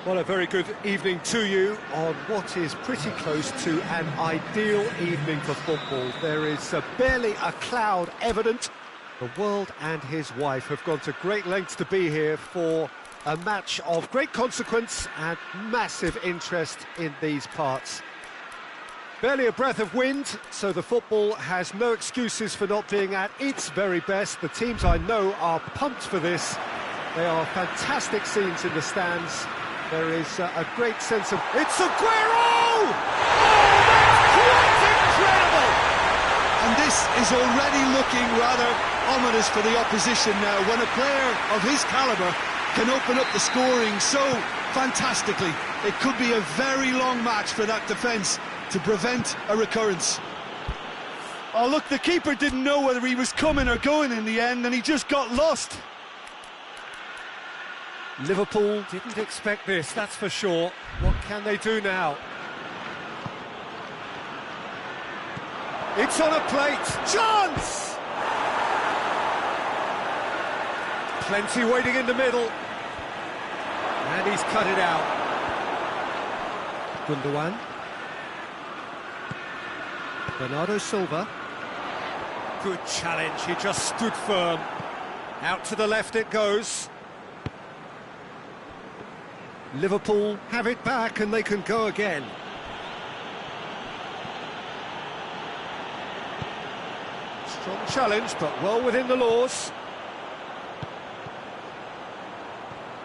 Well, a very good evening to you on what is pretty close to an ideal evening for football. There is barely a cloud evident. The world and his wife have gone to great lengths to be here for a match of great consequence and massive interest in these parts. Barely a breath of wind, so the football has no excuses for not being at its very best. The teams I know are pumped for this. They are fantastic scenes in the stands. There is a great sense of... It's Aguero! Oh, that's quite incredible! And this is already looking rather ominous for the opposition now, when a player of his calibre can open up the scoring so fantastically. It could be a very long match for that defence to prevent a recurrence. Oh, look, the keeper didn't know whether he was coming or going in the end, and he just got lost. Liverpool didn't expect this, that's for sure. What can they do now? It's on a plate. Chance! Plenty waiting in the middle. And he's cut it out. Gundogan. Bernardo Silva. Good challenge, he just stood firm. Out to the left it goes. Liverpool have it back and they can go again. Strong challenge, but well within the laws.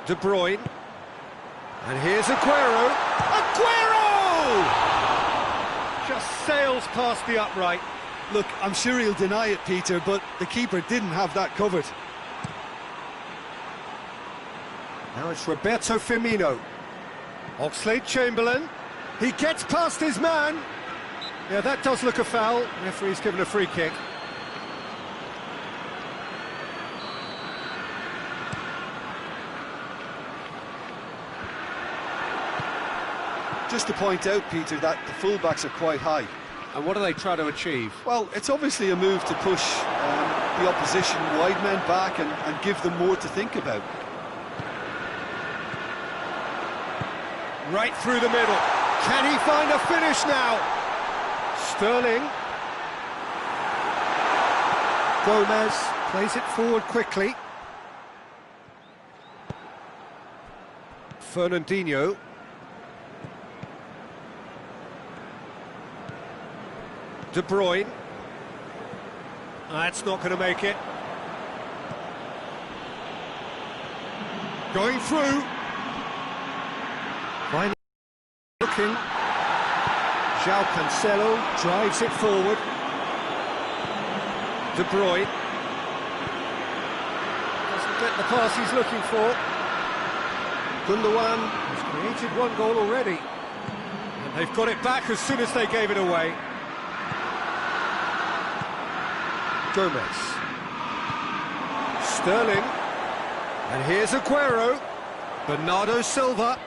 De Bruyne. And here's Aguero. Aguero! Just sails past the upright. Look, I'm sure he'll deny it, Peter, but the keeper didn't have that covered. Now it's Roberto Firmino. Oxlade-Chamberlain. He gets past his man. Yeah, that does look a foul. Referee's given a free kick. Just to point out, Peter, that the fullbacks are quite high. And what do they try to achieve? Well, it's obviously a move to push the opposition wide men back and give them more to think about. Right through the middle. Can he find a finish now? Sterling. Gomez plays it forward quickly. Fernandinho. De Bruyne. That's not going to make it. Going through. Finally looking. João Cancelo drives it forward. De Bruyne. Doesn't get the pass he's looking for. Gundogan has created one goal already. And they've got it back as soon as they gave it away. Gomez. Sterling. And here's Aguero. Bernardo Silva.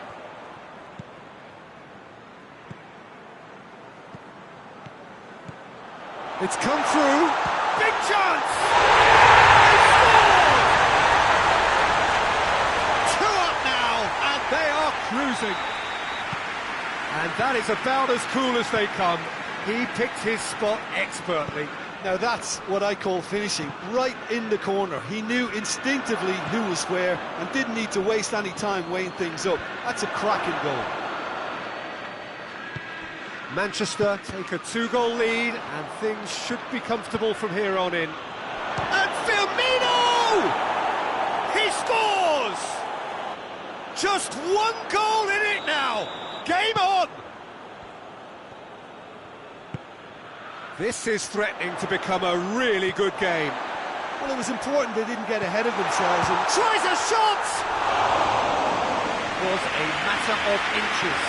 It's come through. Big chance! They scored! 2 up now, and they are cruising. And that is about as cool as they come. He picked his spot expertly. Now that's what I call finishing, right in the corner. He knew instinctively who was where and didn't need to waste any time weighing things up. That's a cracking goal. Manchester take a 2-goal lead and things should be comfortable from here on in. And Firmino! He scores! Just 1 goal in it now! Game on! This is threatening to become a really good game. Well, it was important they didn't get ahead of themselves and... Tries a shot! Was a matter of inches.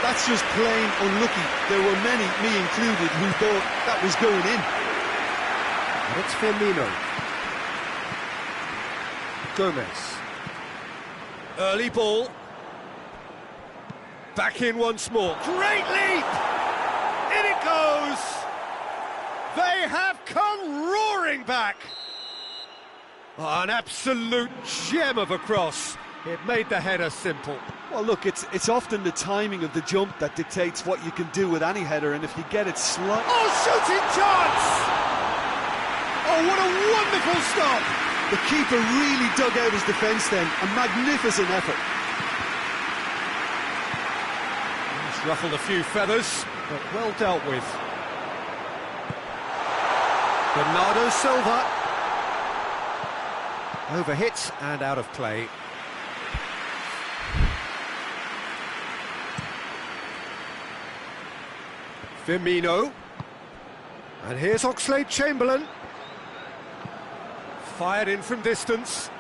That's just plain unlucky. There were many, me included, who thought that was going in. And it's Firmino. Gomez. Early ball. Back in once more. Great leap! In it goes! They have come roaring back. Oh, an absolute gem of a cross. It made the header simple. Well, look, it's often the timing of the jump that dictates what you can do with any header, and if you get it slight... Oh, shooting chance! Oh, what a wonderful stop! The keeper really dug out his defence then. A magnificent effort. He's ruffled a few feathers, but well dealt with. Bernardo Silva. Overhit and out of play. Firmino. And here's Oxlade-Chamberlain. Fired in from distance.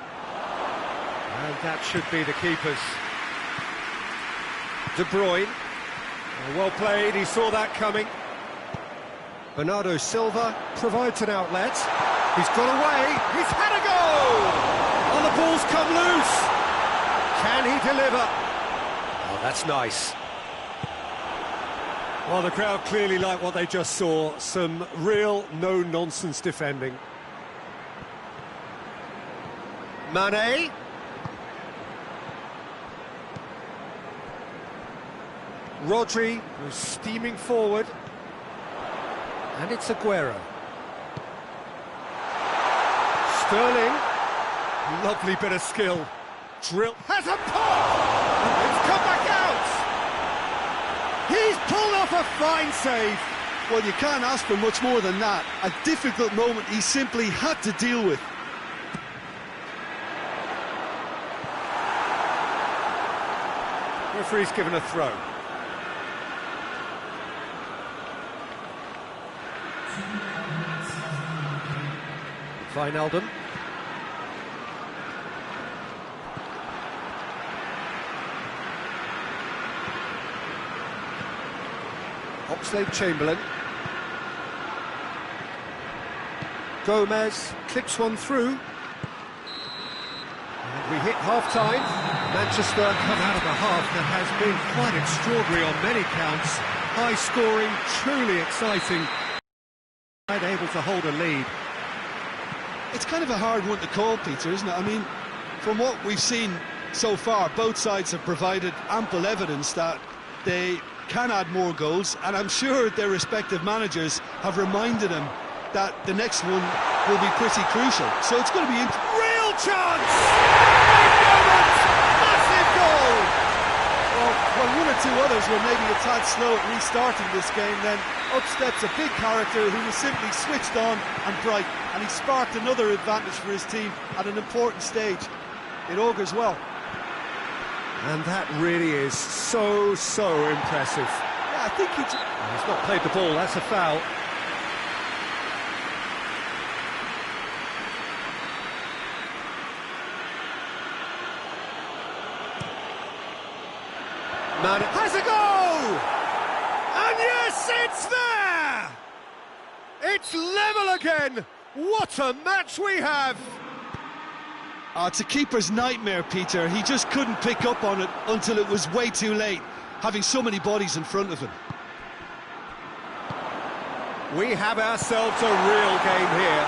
And that should be the keeper's. De Bruyne. Well played, he saw that coming. Bernardo Silva provides an outlet. He's got away, he's had a goal! Oh, the ball's come loose! Can he deliver? Oh, that's nice. Well, the crowd clearly like what they just saw. Some real no-nonsense defending. Mane. Rodri was steaming forward. And it's Aguero. Sterling. Lovely bit of skill. Drill. Has a pop! It's come back out! He's pulled off a fine save. Well, you can't ask for much more than that. A difficult moment he simply had to deal with. Referee's given a throw. Wijnaldum. Oxlade-Chamberlain. Gomez clips one through. And we hit half-time. Manchester come out of a half that has been quite extraordinary on many counts. High-scoring, truly exciting. And able to hold a lead. It's kind of a hard one to call, Peter, isn't it? I mean, from what we've seen so far, both sides have provided ample evidence that they can add more goals, and I'm sure their respective managers have reminded them that the next one will be pretty crucial. So it's going to be... Real chance! Big moment! Massive goal! Well, when one or two others were maybe a tad slow at restarting this game, then up steps a big character who was simply switched on and bright, and he sparked another advantage for his team at an important stage. It augurs well. And that really is so impressive. Yeah, I think he's not played the ball, that's a foul. Man has a goal! And yes, it's there! It's level again! What a match we have! It's a keeper's nightmare, Peter. He just couldn't pick up on it until it was way too late, having so many bodies in front of him. We have ourselves a real game here.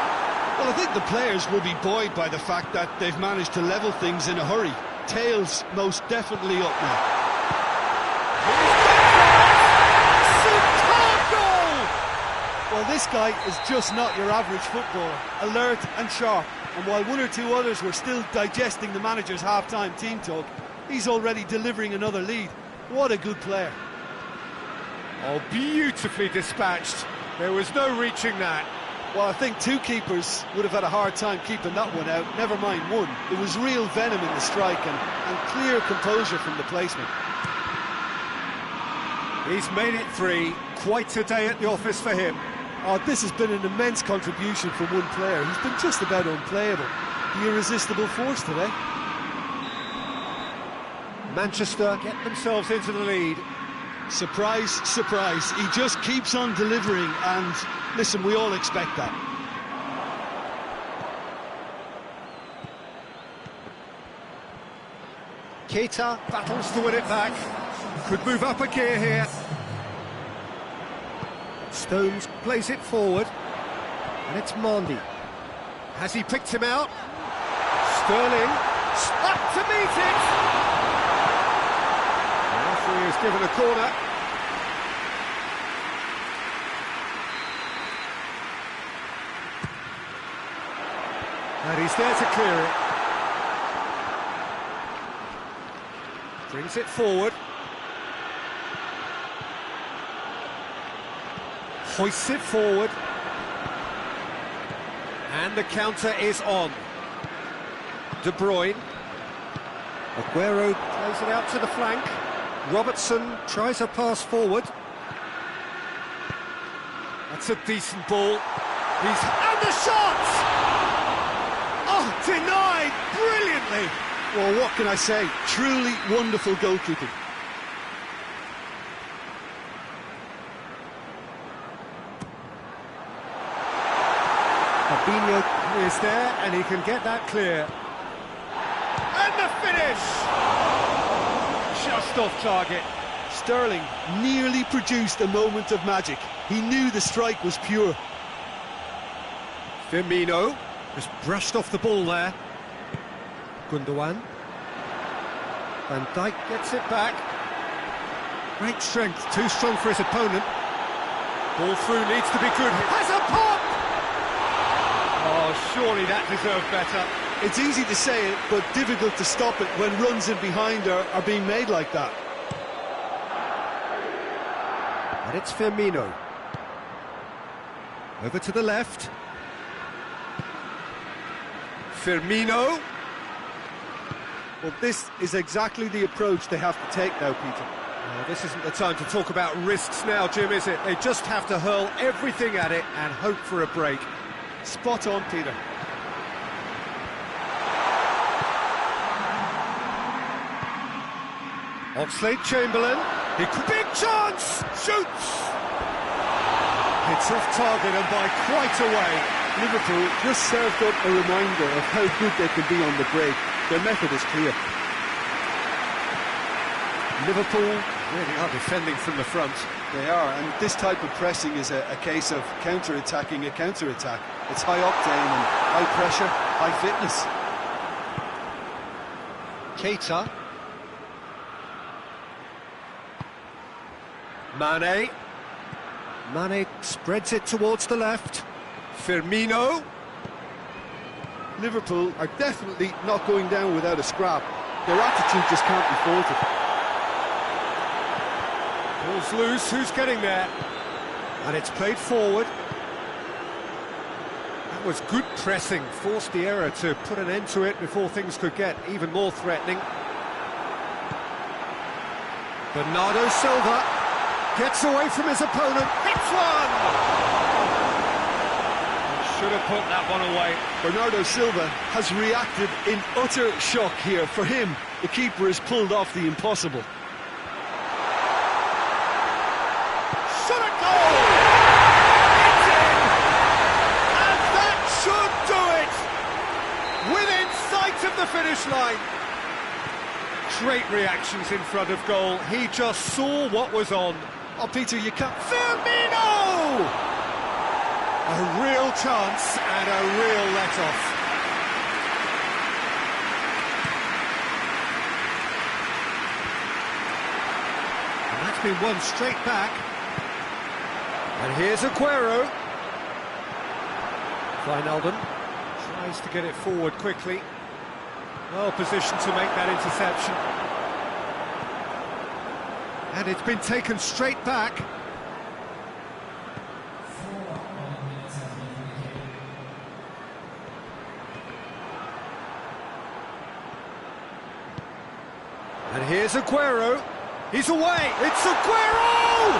Well, I think the players will be buoyed by the fact that they've managed to level things in a hurry. Tails most definitely up now. Superb goal! Well, this guy is just not your average footballer. Alert and sharp. And while one or two others were still digesting the manager's half-time team talk, he's already delivering another lead. What a good player. Oh, beautifully dispatched. There was no reaching that. Well, I think two keepers would have had a hard time keeping that one out, never mind one. There was real venom in the strike and clear composure from the placement. He's made it three. Quite a day at the office for him. Oh, this has been an immense contribution from one player. He's been just about unplayable. The irresistible force today. Manchester get themselves into the lead. Surprise, surprise. He just keeps on delivering, and listen, we all expect that. Keita battles to win it back. Could move up a gear here. Stones plays it forward, and it's Mondi. Has he picked him out? Sterling Up to meet it! The referee is given a corner. And he's there to clear it. Brings it forward. Hoists it forward. And the counter is on. De Bruyne. Aguero plays it out to the flank. Robertson tries a pass forward. That's a decent ball. And the shot! Oh, denied brilliantly! Well, what can I say? Truly wonderful goalkeeping. Fabinho is there, and he can get that clear. And the finish! Just off target. Sterling nearly produced a moment of magic. He knew the strike was pure. Firmino just brushed off the ball there. Gundogan. Van Dijk gets it back. Great strength, too strong for his opponent. Ball through, needs to be good. Has a pop! Oh, surely that deserved better. It's easy to say it, but difficult to stop it when runs in behind are being made like that. And it's Firmino. Over to the left. Firmino. Well, this is exactly the approach they have to take now, Peter. Well, this isn't the time to talk about risks now, Jim, is it? They just have to hurl everything at it and hope for a break. Spot on, Peter. Oxlade-Chamberlain. Big chance! Shoots! It's off target and by quite a way. Liverpool just served up a reminder of how good they can be on the break. Their method is clear. Liverpool really are defending from the front. They are, and this type of pressing is a case of counter-attacking a counter-attack. It's high octane and high pressure, high fitness. Keita. Mane. Mane spreads it towards the left. Firmino. Liverpool are definitely not going down without a scrap. Their attitude just can't be faulted. Ball's loose, who's getting there? And it's played forward. That was good pressing, forced the error to put an end to it before things could get even more threatening. Bernardo Silva gets away from his opponent, hits one! Should have put that one away. Bernardo Silva has reacted in utter shock here. For him, the keeper has pulled off the impossible. Shot a goal! It's in! And that should do it! Within sight of the finish line. Great reactions in front of goal. He just saw what was on. Oh, Peter, you can't... Firmino! A real chance and a real let-off. And that's been won straight back. And here's Aguero. Wijnaldum tries to get it forward quickly. Well positioned to make that interception. And it's been taken straight back. And here's Aguero. He's away. It's Aguero!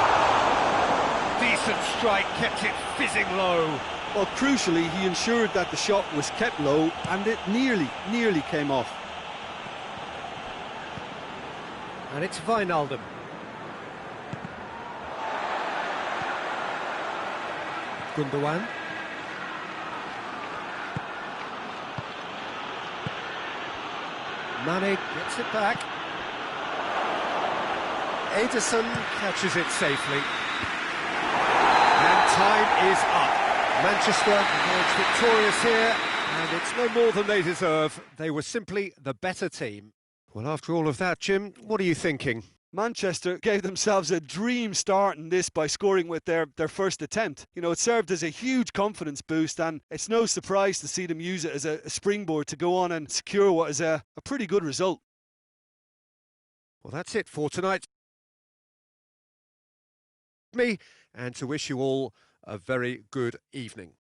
Decent strike, kept it fizzing low. Well, crucially, he ensured that the shot was kept low, and it nearly came off. And it's Wijnaldum. Gundogan. Mane gets it back. Ederson catches it safely. And time is up. Manchester emerge victorious here. And it's no more than they deserve. They were simply the better team. Well, after all of that, Jim, what are you thinking? Manchester gave themselves a dream start in this by scoring with their first attempt. You know, it served as a huge confidence boost, and it's no surprise to see them use it as a springboard to go on and secure what is a pretty good result. Well, that's it for tonight. And to wish you all a very good evening.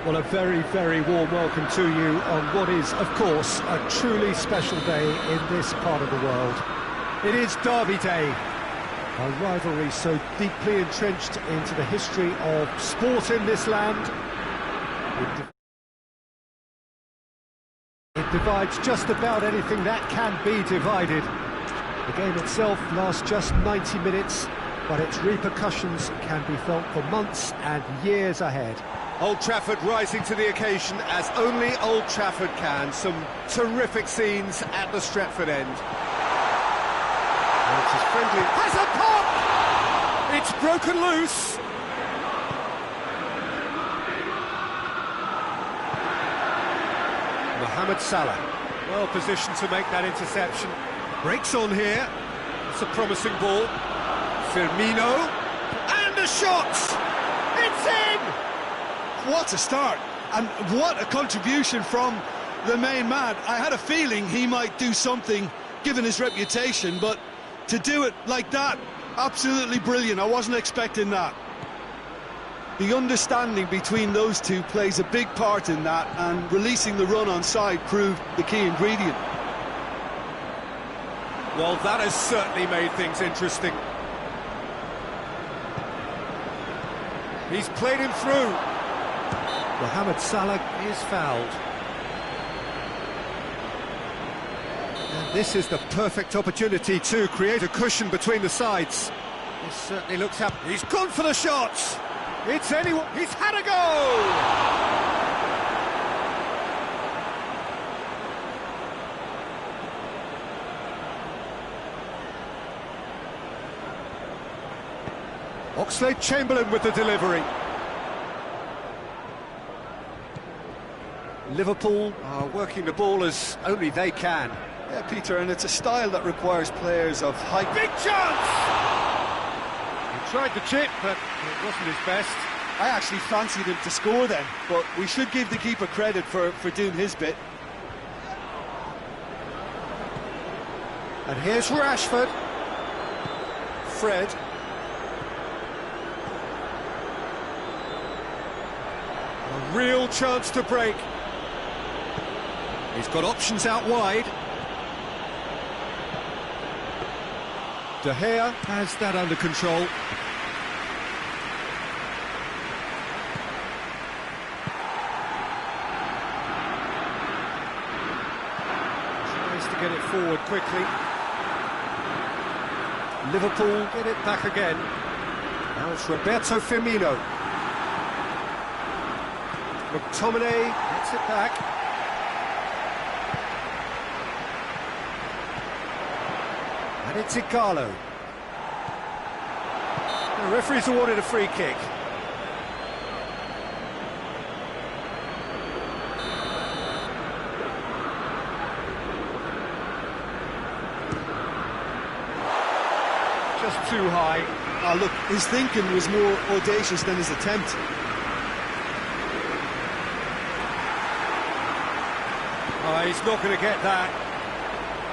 Well, a very, very warm welcome to you on what is, of course, a truly special day in this part of the world. It is Derby Day, a rivalry so deeply entrenched into the history of sport in this land. It divides just about anything that can be divided. The game itself lasts just 90 minutes, but its repercussions can be felt for months and years ahead. Old Trafford rising to the occasion as only Old Trafford can. Some terrific scenes at the Stretford end. And it's as friendly. Has a pop! It's broken loose. Mohamed Salah, well positioned to make that interception. Breaks on here. It's a promising ball. Firmino. And a shot! It's in! What a start, and what a contribution from the main man. I had a feeling he might do something, given his reputation, but to do it like that, absolutely brilliant. I wasn't expecting that. The understanding between those two plays a big part in that, and releasing the run on side proved the key ingredient. Well, that has certainly made things interesting. He's played him through. Mohamed Salah is fouled. And this is the perfect opportunity to create a cushion between the sides. This certainly looks up. He's gone for the shots. It's anyone. He's had a goal! Oxlade-Chamberlain with the delivery. Liverpool are working the ball as only they can. Yeah, Peter, and it's a style that requires players of height. Big chance! He tried the chip, but it wasn't his best. I actually fancied him to score then, but we should give the keeper credit for doing his bit. And here's Rashford. Fred. A real chance to break. He's got options out wide. De Gea has that under control. Tries to get it forward quickly. Liverpool get it back again. Now it's Roberto Firmino. McTominay gets it back. And it's Igalo. The referee's awarded a free kick. Just too high. Oh, look, his thinking was more audacious than his attempt. Oh, he's not going to get that.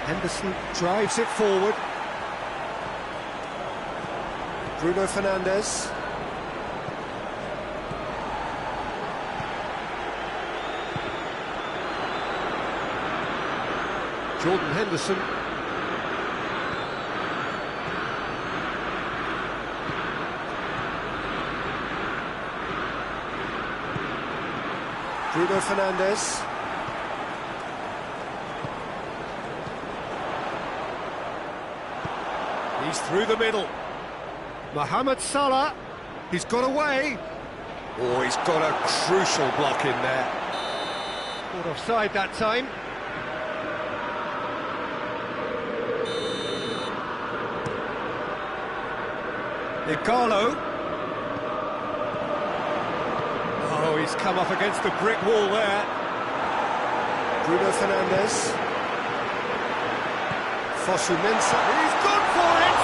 Henderson drives it forward. Bruno Fernandes. Jordan Henderson. Bruno Fernandes. He's through the middle. Mohamed Salah. He's got away. Oh, he's got a crucial block in there. Caught offside that time. Igalo. Oh, he's come up against the brick wall there. Bruno Fernandes. Fosu Mensah. He's gone for it!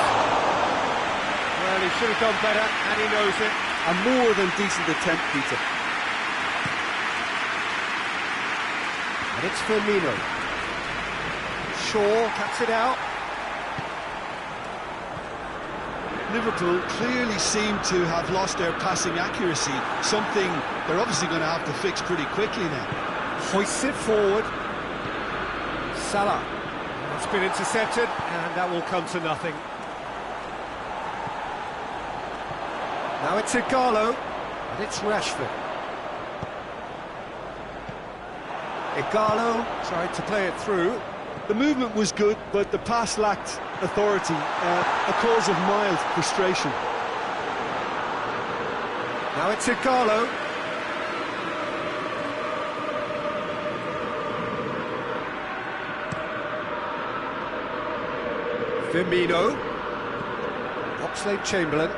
Well, he should have done better, and he knows it. A more than decent attempt, Peter. And it's Firmino. Shaw cuts it out. Liverpool clearly seem to have lost their passing accuracy, something they're obviously going to have to fix pretty quickly now. Hoists it forward. Salah. It's been intercepted, and that will come to nothing. Now it's Igalo, and it's Rashford. Igalo tried to play it through. The movement was good, but the pass lacked authority, a cause of mild frustration. Now it's Igalo. Firmino. Oxlade-Chamberlain.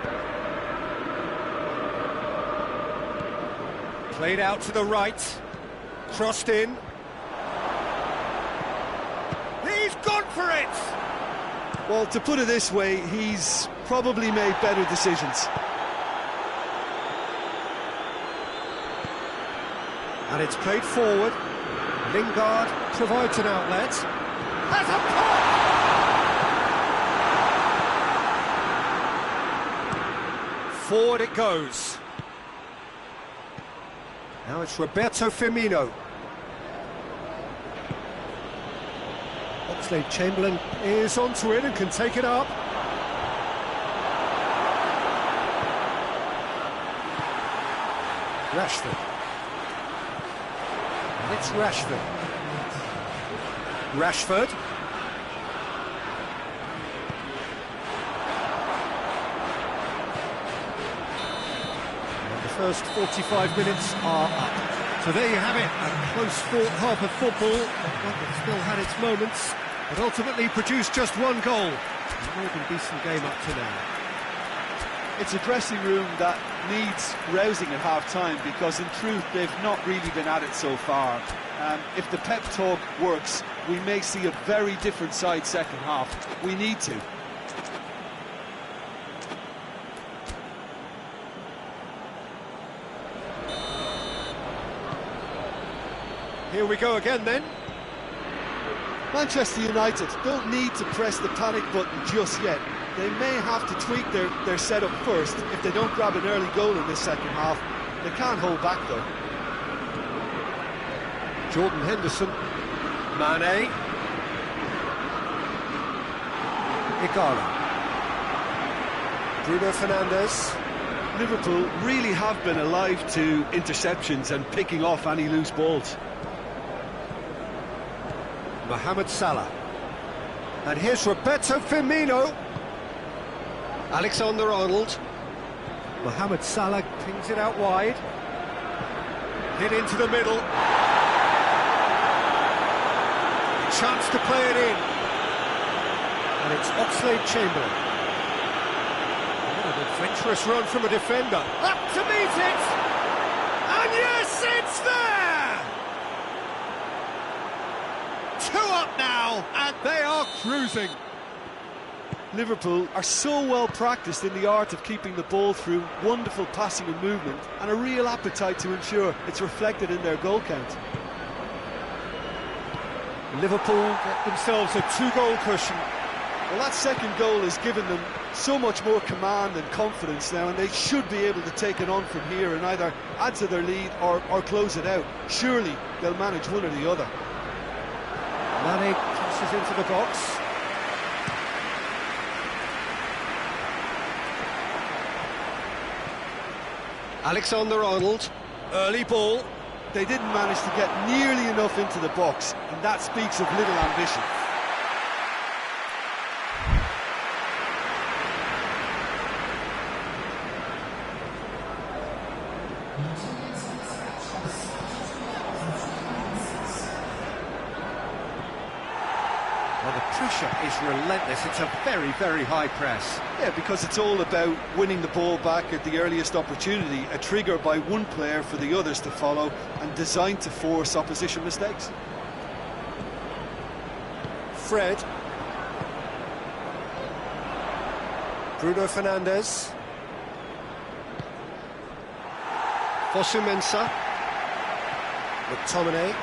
Played out to the right. Crossed in. He's gone for it! Well, to put it this way, he's probably made better decisions. And it's played forward. Lingard provides an outlet. Has a pop! Forward it goes. Now it's Roberto Firmino. Oxlade-Chamberlain is onto it and can take it up. Rashford. And it's Rashford. Rashford. And the first 45 minutes are up. So there you have it, a close-fought half of football. It still had its moments, but ultimately produced just one goal. A more than decent game up to now. It's a dressing room that needs rousing at half-time, because in truth they've not really been at it so far. If the pep talk works, we may see a very different side second half. We need to. Here we go again then. Manchester United don't need to press the panic button just yet. They may have to tweak their setup first if they don't grab an early goal in this second half. They can't hold back though. Jordan Henderson. Mane. Igalo. Bruno Fernandes. Liverpool really have been alive to interceptions and picking off any loose balls. Mohamed Salah. And here's Roberto Firmino. Alexander-Arnold. Mohamed Salah pings it out wide. Hit into the middle. A chance to play it in. And it's Oxlade-Chamberlain. What an adventurous run from a defender. Up to meet it! And yes, it's there! 2 up now, and they are cruising. Liverpool are so well practiced in the art of keeping the ball through wonderful passing and movement, and a real appetite to ensure it's reflected in their goal count. Liverpool get themselves a 2-goal cushion. Well, that second goal has given them so much more command and confidence now, and they should be able to take it on from here and either add to their lead or close it out. Surely they'll manage one or the other. Mane crosses into the box. Alexander-Arnold, early ball. They didn't manage to get nearly enough into the box, and that speaks of little ambition. Well, the pressure is relentless. It's a very, very high press. Yeah, because it's all about winning the ball back at the earliest opportunity, a trigger by one player for the others to follow, and designed to force opposition mistakes. Fred. Bruno Fernandes. Fosu-Mensah. McTominay.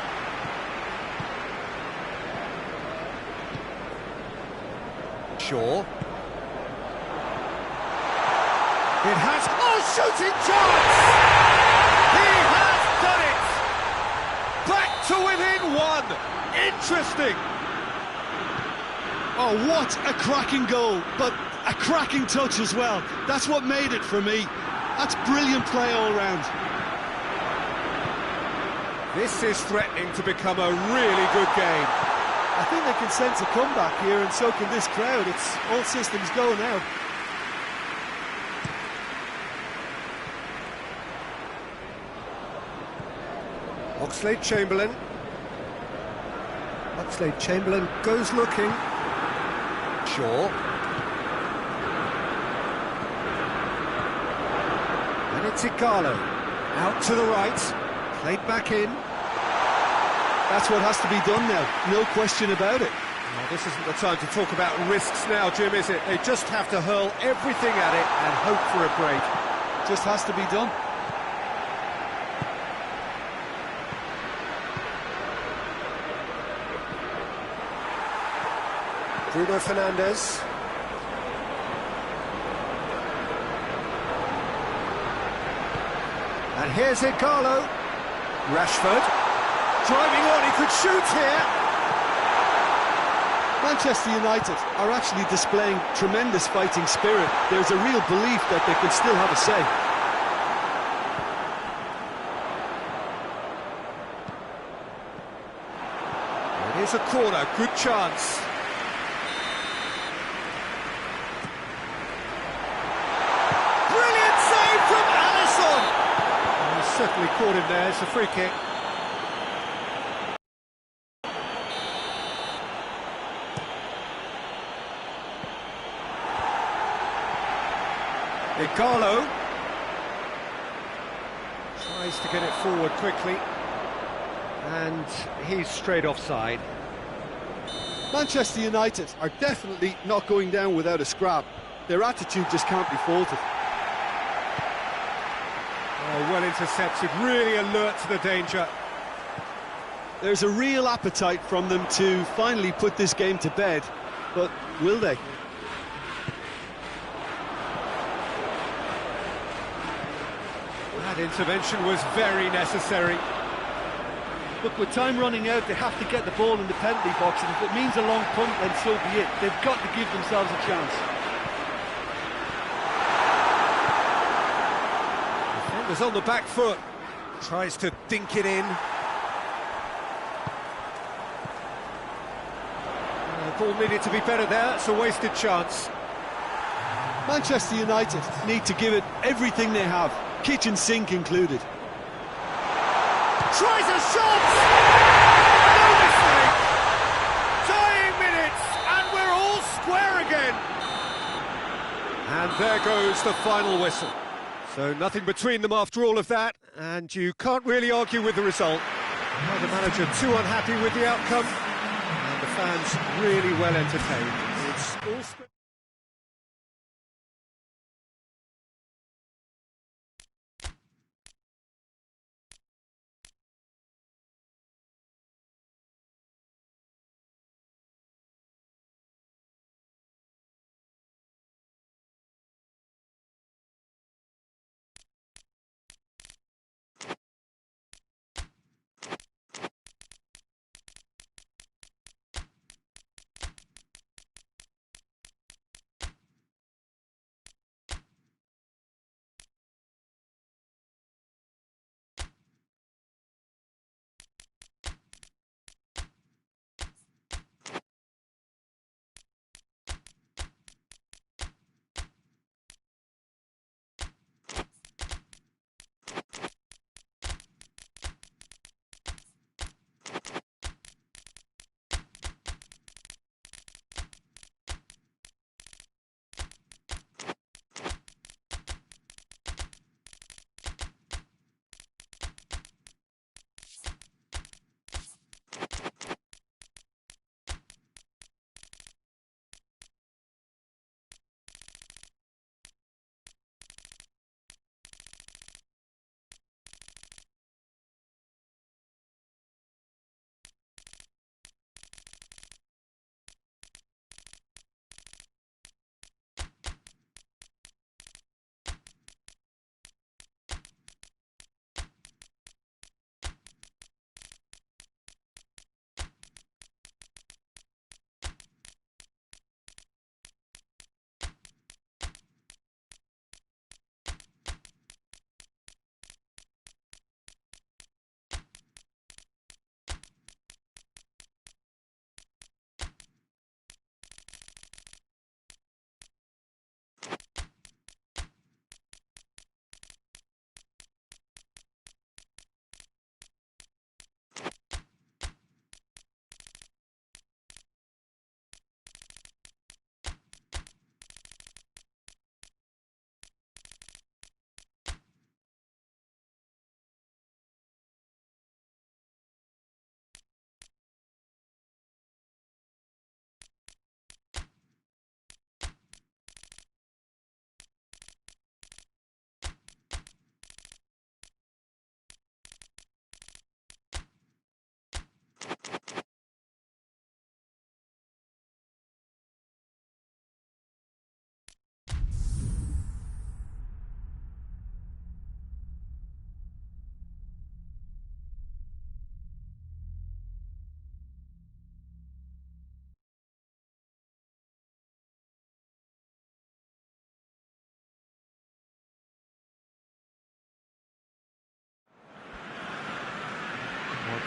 Shaw. It has... Oh, shooting chance! He has done it! Back to within 1! Interesting! Oh, what a cracking goal, but a cracking touch as well. That's what made it for me. That's brilliant play all round. This is threatening to become a really good game. I think they can sense a comeback here, and so can this crowd. It's all systems go now. Oxlade-Chamberlain. Oxlade-Chamberlain goes looking. Shaw. And it's Igalo. Out to the right. Played back in. That's what has to be done now, no question about it. Well, this isn't the time to talk about risks now, Jim, is it? They just have to hurl everything at it and hope for a break. Just has to be done. Bruno Fernandes. And here's Igalo. Rashford. Driving on, he could shoot here. Manchester United are actually displaying tremendous fighting spirit. There's a real belief that they could still have a say. It is a corner, good chance. Brilliant save from Alisson. He's certainly caught him there, it's a free kick. Igalo tries to get it forward quickly, and he's straight offside. Manchester United are definitely not going down without a scrap. Their attitude just can't be faulted. Oh, well intercepted, really alert to the danger. There's a real appetite from them to finally put this game to bed, but will they? That intervention was very necessary. Look, with time running out, they have to get the ball in the penalty box, and if it means a long punt, then so be it. They've got to give themselves a chance. Defender's on the back foot, tries to dink it in. The ball needed to be better there, it's a wasted chance. Manchester United need to give it everything they have, kitchen sink included. Tries a shot! No mistake! Dying minutes, and we're all square again! And there goes the final whistle. So nothing between them after all of that, and you can't really argue with the result. Now the manager too unhappy with the outcome, and the fans really well entertained. It's all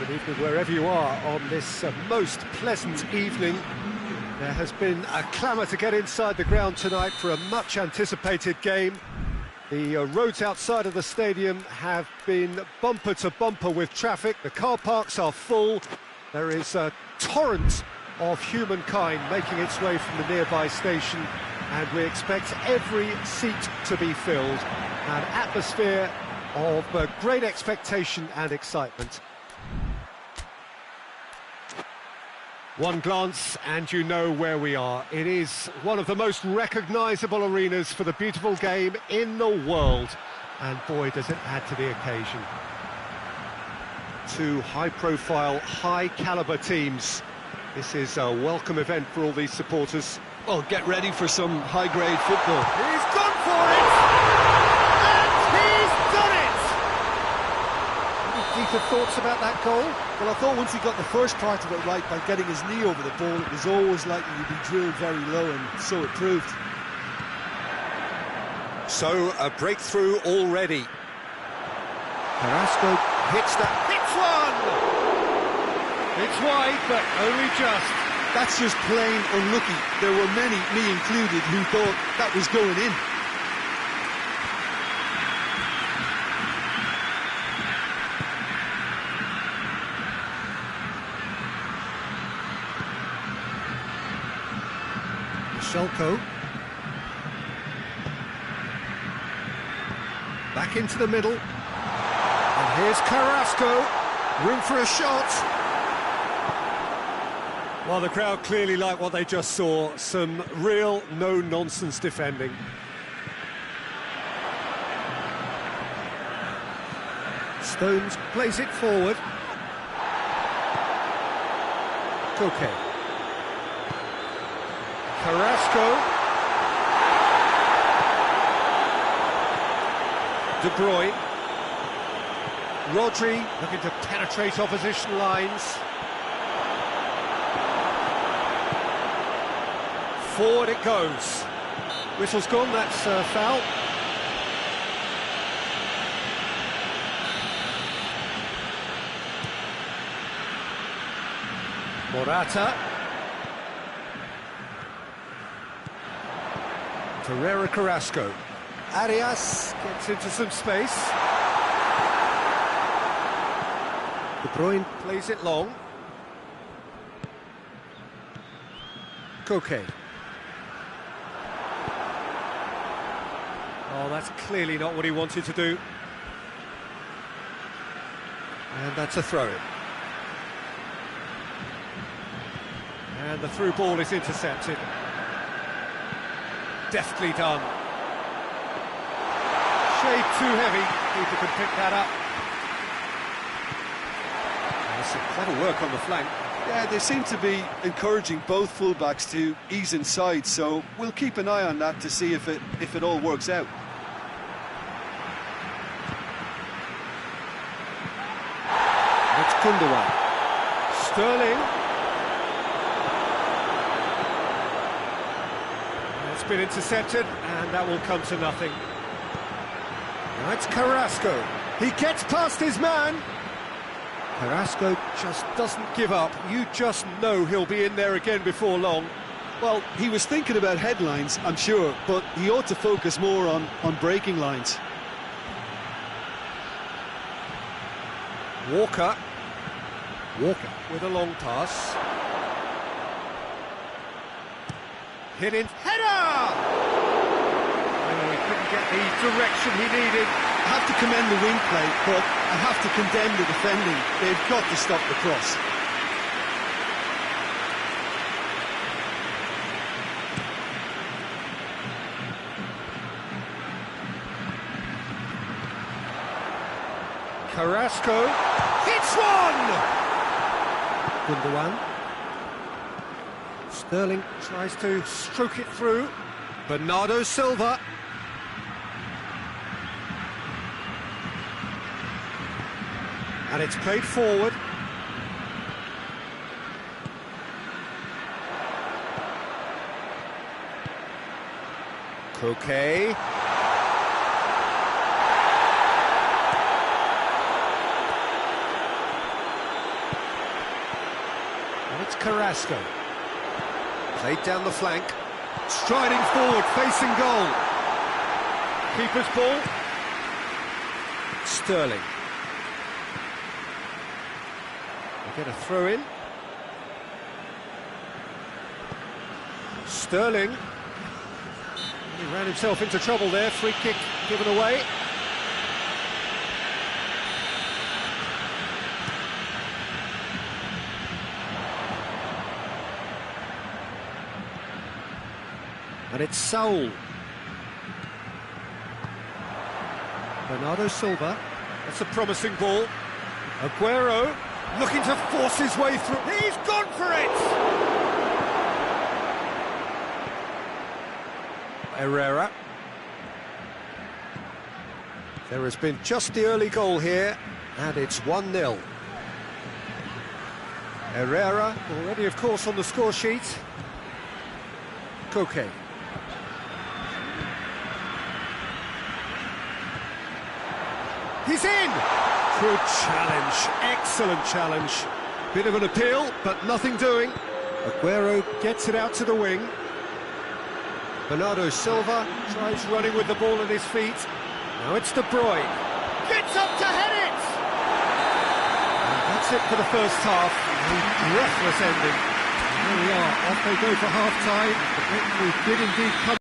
Good evening wherever you are on this most pleasant evening. There has been a clamour to get inside the ground tonight for a much-anticipated game. The roads outside of the stadium have been bumper to bumper with traffic. The car parks are full. There is a torrent of humankind making its way from the nearby station, and we expect every seat to be filled. An atmosphere of great expectation and excitement. One glance and you know where we are. It is one of the most recognisable arenas for the beautiful game in the world. And boy, does it add to the occasion. Two high-profile, high-caliber teams. This is a welcome event for all these supporters. Well, get ready for some high-grade football. He's gone for it! And he's done it! Any deeper thoughts about that goal? Well, I thought once he got the first part of it right by getting his knee over the ball, it was always likely to be drilled very low, and so it proved. So, a breakthrough already. Carrasco hits that. Hits one! It's wide, but only just. That's just plain unlucky. There were many, me included, who thought that was going in. Shelko. Back into the middle. And here's Carrasco. Room for a shot. Well, the crowd clearly like what they just saw. Some real no-nonsense defending. Stones plays it forward. Koke. Carrasco. De Bruyne. Rodri looking to penetrate opposition lines. Forward it goes. Whistle's gone, that's a foul. Morata. Herrera Carrasco. Arias gets into some space. De Bruyne plays it long. Koke. Oh, that's clearly not what he wanted to do. And that's a throw-in. And the through ball is intercepted. Deftly done. Shade too heavy. Keeper can pick that up. There's some clever work on the flank. Yeah, they seem to be encouraging both fullbacks to ease inside, so we'll keep an eye on that to see if it all works out. It's Gundogan. Sterling. It's been intercepted, and that will come to nothing. Now it's Carrasco. He gets past his man. Carrasco just doesn't give up. You just know he'll be in there again before long. Well, he was thinking about headlines, I'm sure, but he ought to focus more on breaking lines. Walker with a long pass. Hit in. Header! Oh, he couldn't get the direction he needed. I have to commend the wing play, but I have to condemn the defending. They've got to stop the cross. Carrasco hits one! Gundogan. Sterling tries to stroke it through. Bernardo Silva. And it's played forward. Koke. It's Carrasco. Played down the flank. Striding forward, facing goal. Keeper's ball. Sterling. They get a throw in. Sterling. He ran himself into trouble there. Free kick given away. And it's Saul. Bernardo Silva. That's a promising ball. Aguero looking to force his way through. He's gone for it! Herrera. There has been just the early goal here, and it's 1-0. Herrera already, of course, on the score sheet. Koke. He's in! Good challenge, excellent challenge. Bit of an appeal, but nothing doing. Aguero gets it out to the wing. Bernardo Silva tries running with the ball at his feet. Now it's Bray. Gets up to head it! And that's it for the first half. A breathless ending. Here we are, off they go for half-time. The victory did indeed come.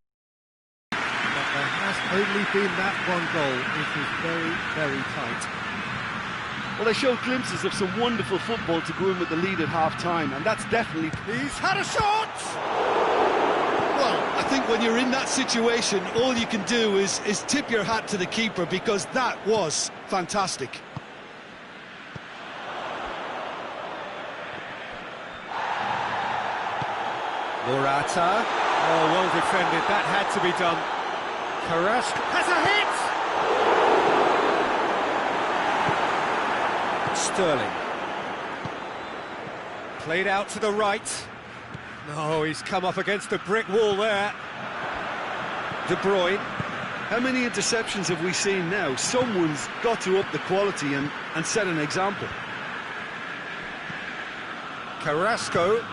But there has only been that one goal. It is very, very tight. Well, they showed glimpses of some wonderful football to go in with the lead at half-time, and that's definitely... He's had a shot! Well, I think when you're in that situation, all you can do is tip your hat to the keeper, because that was fantastic. Morata. Oh, well defended. That had to be done. Carrasco has a hit! Sterling. Played out to the right. No, he's come up against a brick wall there. De Bruyne. How many interceptions have we seen now? Someone's got to up the quality and set an example. Carrasco.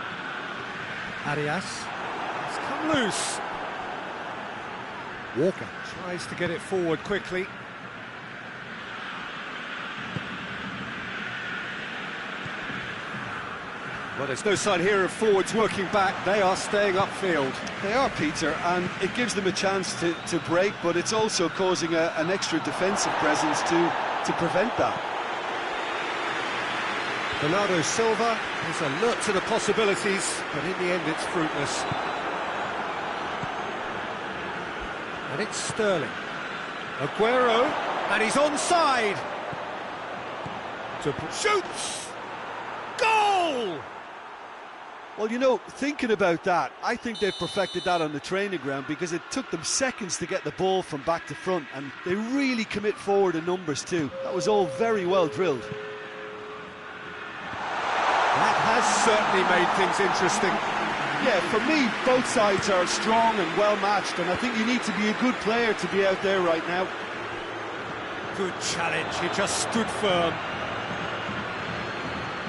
Arias. It's come loose. Walker tries to get it forward quickly. Well, there's no sign here of forwards working back. They are staying upfield. They are, Peter, and it gives them a chance to break, but it's also causing an extra defensive presence to prevent that. Bernardo Silva is alert to the possibilities, but in the end it's fruitless. And it's Sterling. Aguero, and he's onside. Shoots! Goal! Well, you know, thinking about that, I think they've perfected that on the training ground, because it took them seconds to get the ball from back to front, and they really commit forward in numbers too. That was all very well drilled. That has certainly made things interesting. Yeah, for me, both sides are strong and well matched, and I think you need to be a good player to be out there right now. Good challenge, he just stood firm.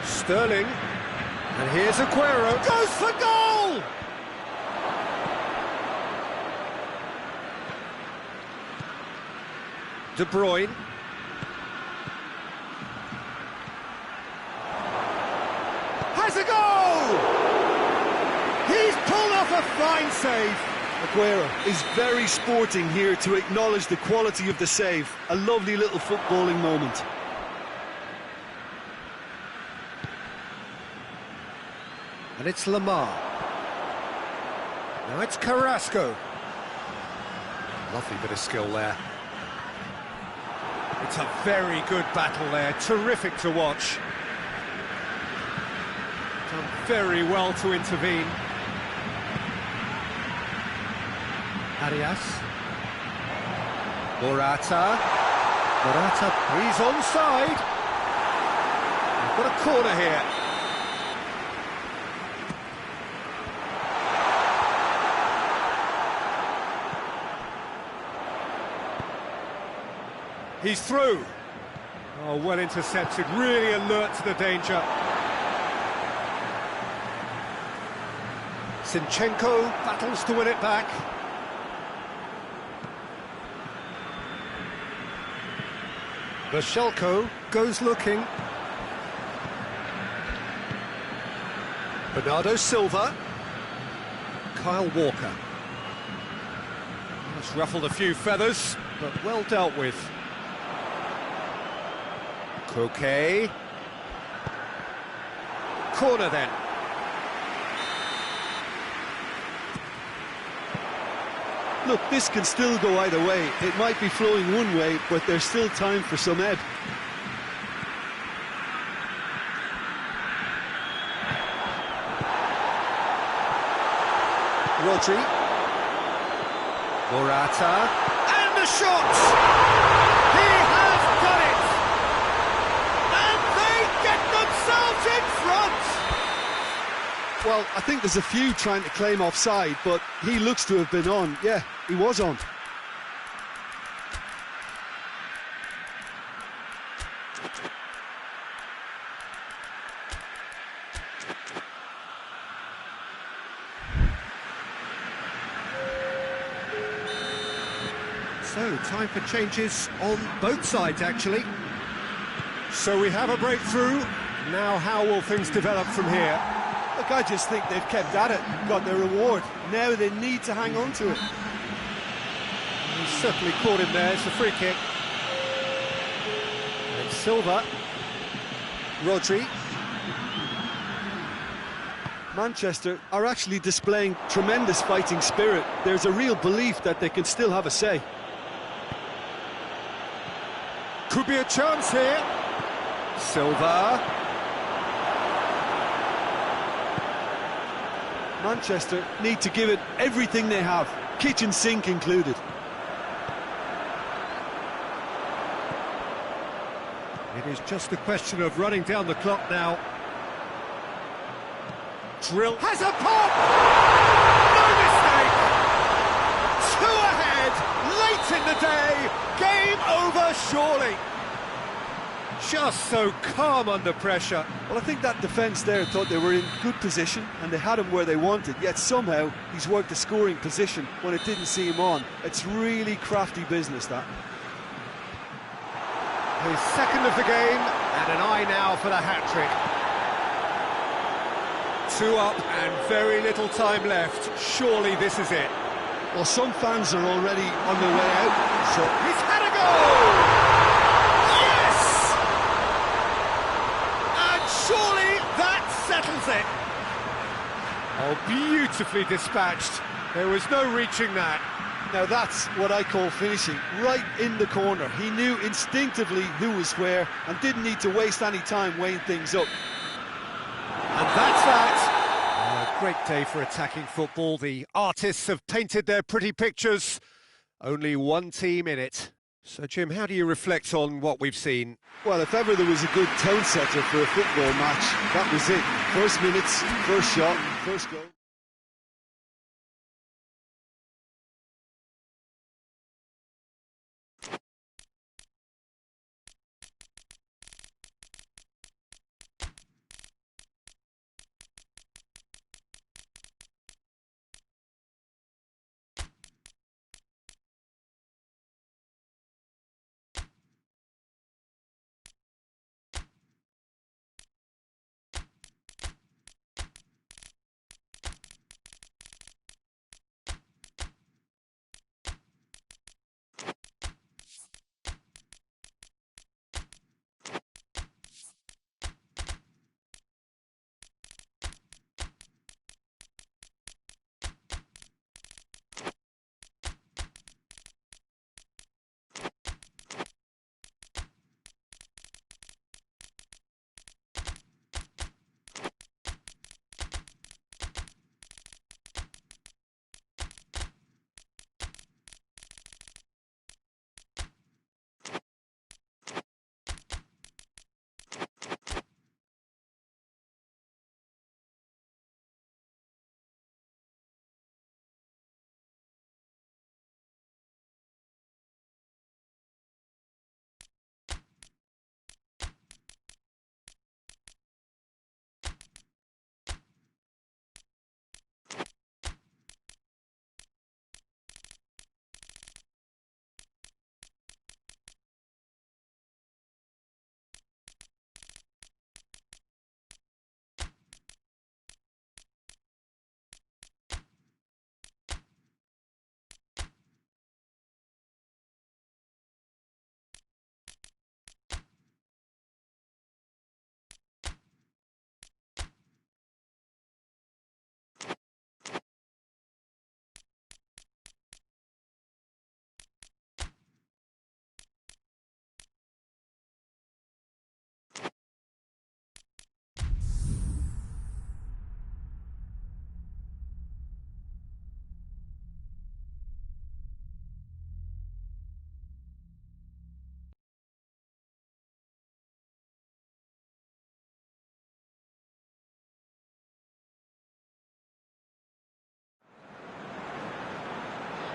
Sterling, and here's Aguero, goes for goal! De Bruyne. Has a goal! He's pulled off a fine save. Aguero is very sporting here to acknowledge the quality of the save. A lovely little footballing moment. And it's Lamar. Now it's Carrasco. Lovely bit of skill there. It's a very good battle there, terrific to watch. Done very well to intervene. Arias. Morata. He's onside. We've got a corner here. He's through. Oh, well intercepted, really alert to the danger. Zinchenko battles to win it back. Bashelko goes looking. Bernardo Silva. Kyle Walker. That's ruffled a few feathers, but well dealt with. Koke. Corner then. Look, this can still go either way. It might be flowing one way, but there's still time for some ebb. Rodri. Morata. And the shot! He has done it! And they get themselves in front! Well, I think there's a few trying to claim offside, but he looks to have been on. Yeah, he was on. So, time for changes on both sides, actually. So we have a breakthrough. Now, how will things develop from here? Look, I just think they've kept at it, got their reward. Now they need to hang on to it. He's certainly caught him there. It's a free kick. And Silva. Rodri. Manchester are actually displaying tremendous fighting spirit. There's a real belief that they can still have a say. Could be a chance here. Silva. Manchester need to give it everything they have, kitchen sink included. It is just a question of running down the clock now. Drill has a pop! No mistake! 2 ahead, late in the day, game over surely. Just so calm under pressure. Well, I think that defence there thought they were in good position and they had him where they wanted, yet somehow he's worked a scoring position when it didn't see him on. It's really crafty business, that. His second of the game, and an eye now for the hat-trick. 2 up and very little time left. Surely this is it. Well, some fans are already on their way out. So he's had a goal! Surely that settles it. Oh, beautifully dispatched. There was no reaching that. Now that's what I call finishing, right in the corner. He knew instinctively who was where and didn't need to waste any time weighing things up. And that's that. A great day for attacking football. The artists have painted their pretty pictures. Only one team in it. So, Jim, how do you reflect on what we've seen? Well, if ever there was a good tone setter for a football match, that was it. First minutes, first shot, first goal.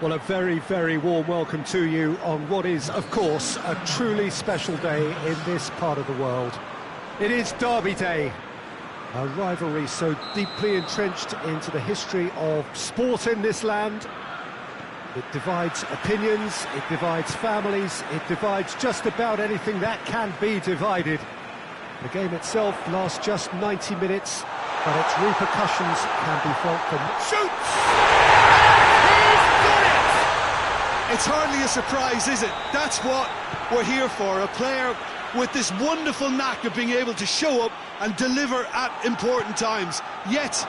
Well, a very, very warm welcome to you on what is, of course, a truly special day in this part of the world. It is Derby Day, a rivalry so deeply entrenched into the history of sport in this land. It divides opinions, it divides families, it divides just about anything that can be divided. The game itself lasts just 90 minutes, but its repercussions can be felt from... Shoots! It's hardly a surprise, is it? That's what we're here for, a player with this wonderful knack of being able to show up and deliver at important times. Yet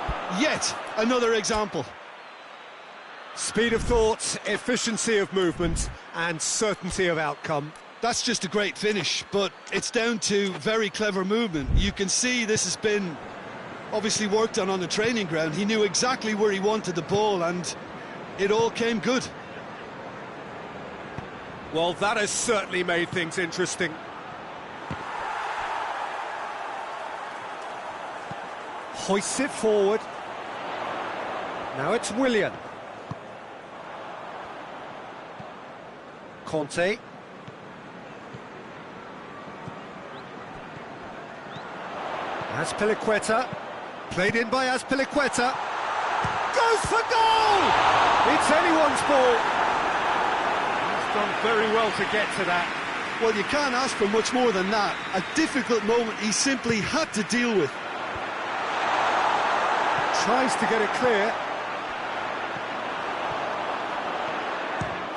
another example. Speed of thought, efficiency of movement, and certainty of outcome. That's just a great finish, but it's down to very clever movement. You can see this has been obviously worked on the training ground. He knew exactly where he wanted the ball, and it all came good. Well, that has certainly made things interesting. Hoists it forward. Now it's Willian. Conte. Azpilicueta. Played in by Azpilicueta. Goes for goal! It's anyone's ball. Done very well to get to that. Well, you can't ask for much more than that. A difficult moment he simply had to deal with. Tries to get it clear.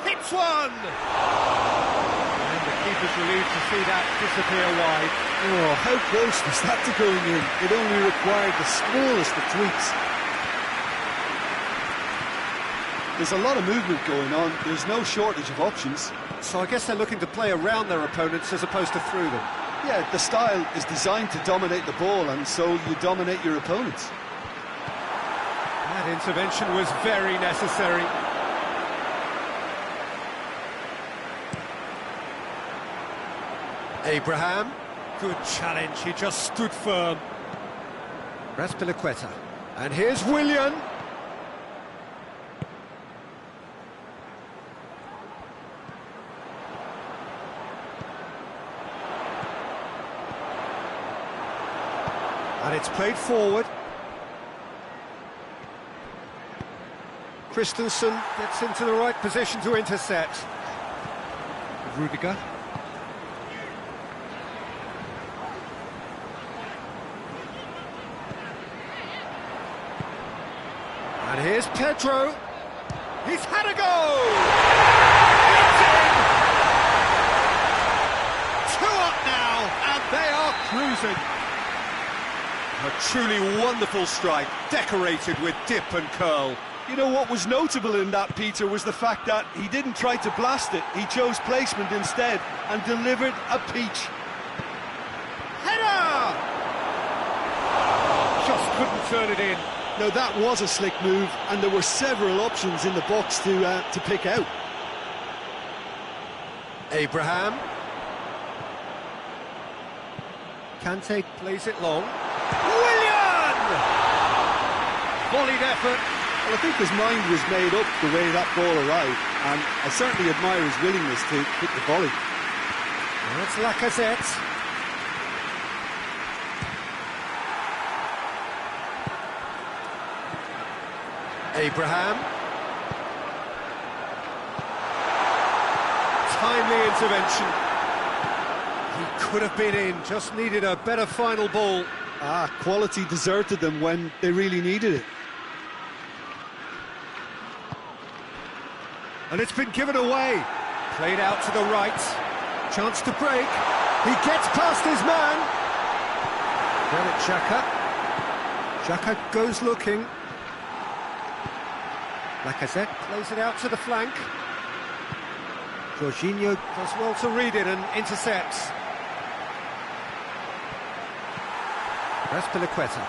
Hits one! And the keeper's relieved to see that disappear wide. Oh, how close was that to going in? It only required the smallest of tweaks. There's a lot of movement going on. There's no shortage of options. So I guess they're looking to play around their opponents as opposed to through them. Yeah, the style is designed to dominate the ball, and so you dominate your opponents. That intervention was very necessary. Abraham, good challenge, he just stood firm. Azpilicueta, and here's Willian. And it's played forward. Christensen gets into the right position to intercept. Rudiger. And here's Pedro. He's had a go! It's in! 2 up now, and they are cruising. A truly wonderful strike, decorated with dip and curl. You know what was notable in that, Peter, was the fact that he didn't try to blast it. He chose placement instead and delivered a peach. Header! Just couldn't turn it in. Now that was a slick move, and there were several options in the box to pick out. Abraham. Kante plays it long. Willian! Volleyed effort. Well, I think his mind was made up the way that ball arrived, and I certainly admire his willingness to hit the volley. That's Lacazette. Abraham. Timely intervention. He could have been in, just needed a better final ball. Quality deserted them when they really needed it. And it's been given away. Played out to the right. Chance to break. He gets past his man. Granit Xhaka. Xhaka goes looking. Lacazette plays it out to the flank. Jorginho does well to read it and intercepts. Azpilicueta.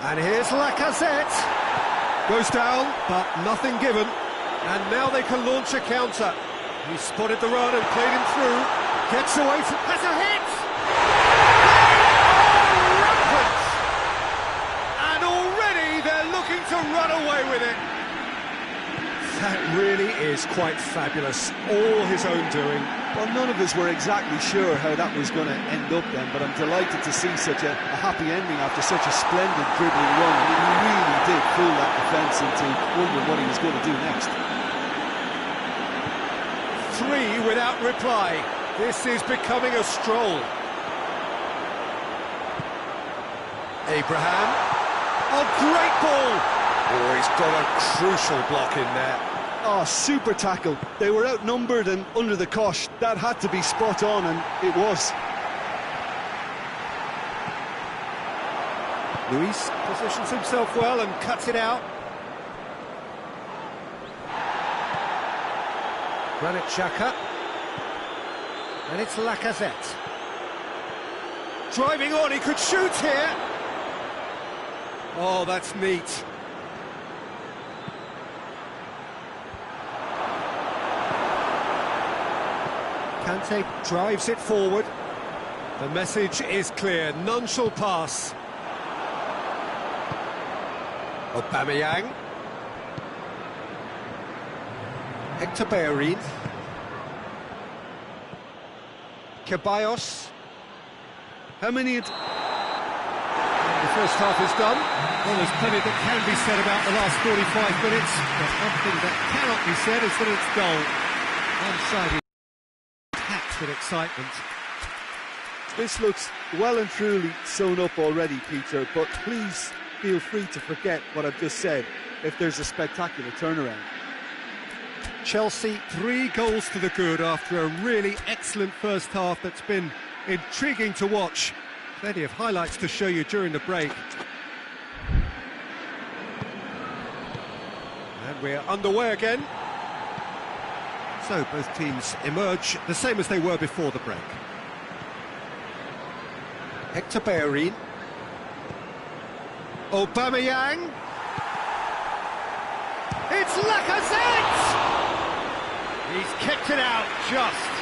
And here's Lacazette. Goes down, but nothing given. And now they can launch a counter. He spotted the run and played him through. Gets away from... Has a hit! Rampant! And already they're looking to run away with it. That is quite fabulous, all his own doing. Well, none of us were exactly sure how that was going to end up then, but I'm delighted to see such a happy ending after such a splendid dribbling run. I mean, he really did fool that defence into wondering what he was going to do next. 3 without reply. This is becoming a stroll. Abraham. Oh, great ball! Oh, he's got a crucial block in there. Oh, super tackle. They were outnumbered and under the cosh. That had to be spot on, and it was. Luis positions himself well and cuts it out. Granit Xhaka. And it's Lacazette. Driving on, he could shoot here. Oh, that's neat. Kante drives it forward. The message is clear, none shall pass. Aubameyang. Hector Bellerin. Ceballos. How many... The first half is done. Well, there's plenty that can be said about the last 45 minutes, but one thing that cannot be said is that it's dull. One-sided, packed with excitement. This looks well and truly sewn up already, Peter, but please feel free to forget what I've just said if there's a spectacular turnaround. Chelsea 3 goals to the good after a really excellent first half that's been intriguing to watch. Plenty of highlights to show you during the break. And we're underway again. So both teams emerge the same as they were before the break. Hector Bellerin. Aubameyang. It's Lacazette! He's kicked it out just.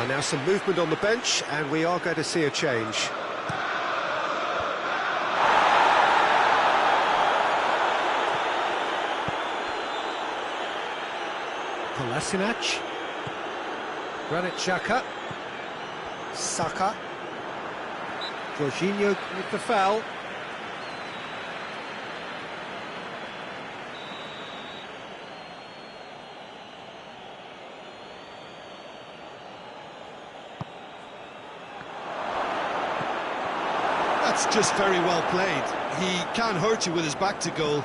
Now some movement on the bench, and we are going to see a change. Kolasinac. Granit Xhaka. Saka. Jorginho with the foul. That's just very well played. He can't hurt you with his back to goal,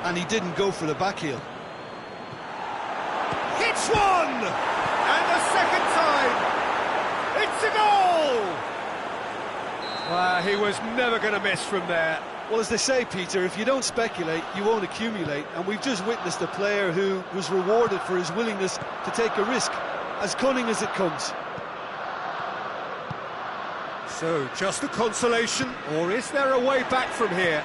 and he didn't go for the back heel. Hits one! And a second time! It's a goal! He was never going to miss from there. Well, as they say, Peter, if you don't speculate, you won't accumulate, and we've just witnessed a player who was rewarded for his willingness to take a risk, as cunning as it comes. So, just a consolation, or is there a way back from here?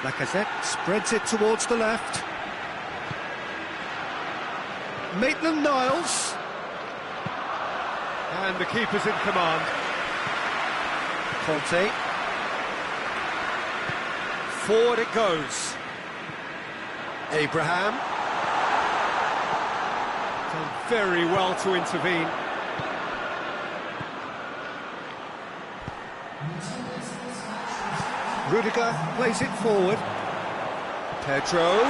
Lacazette spreads it towards the left. Maitland-Niles. And the keeper's in command. Conte. Forward it goes. Abraham. Done very well to intervene. Rudiger plays it forward. Pedro.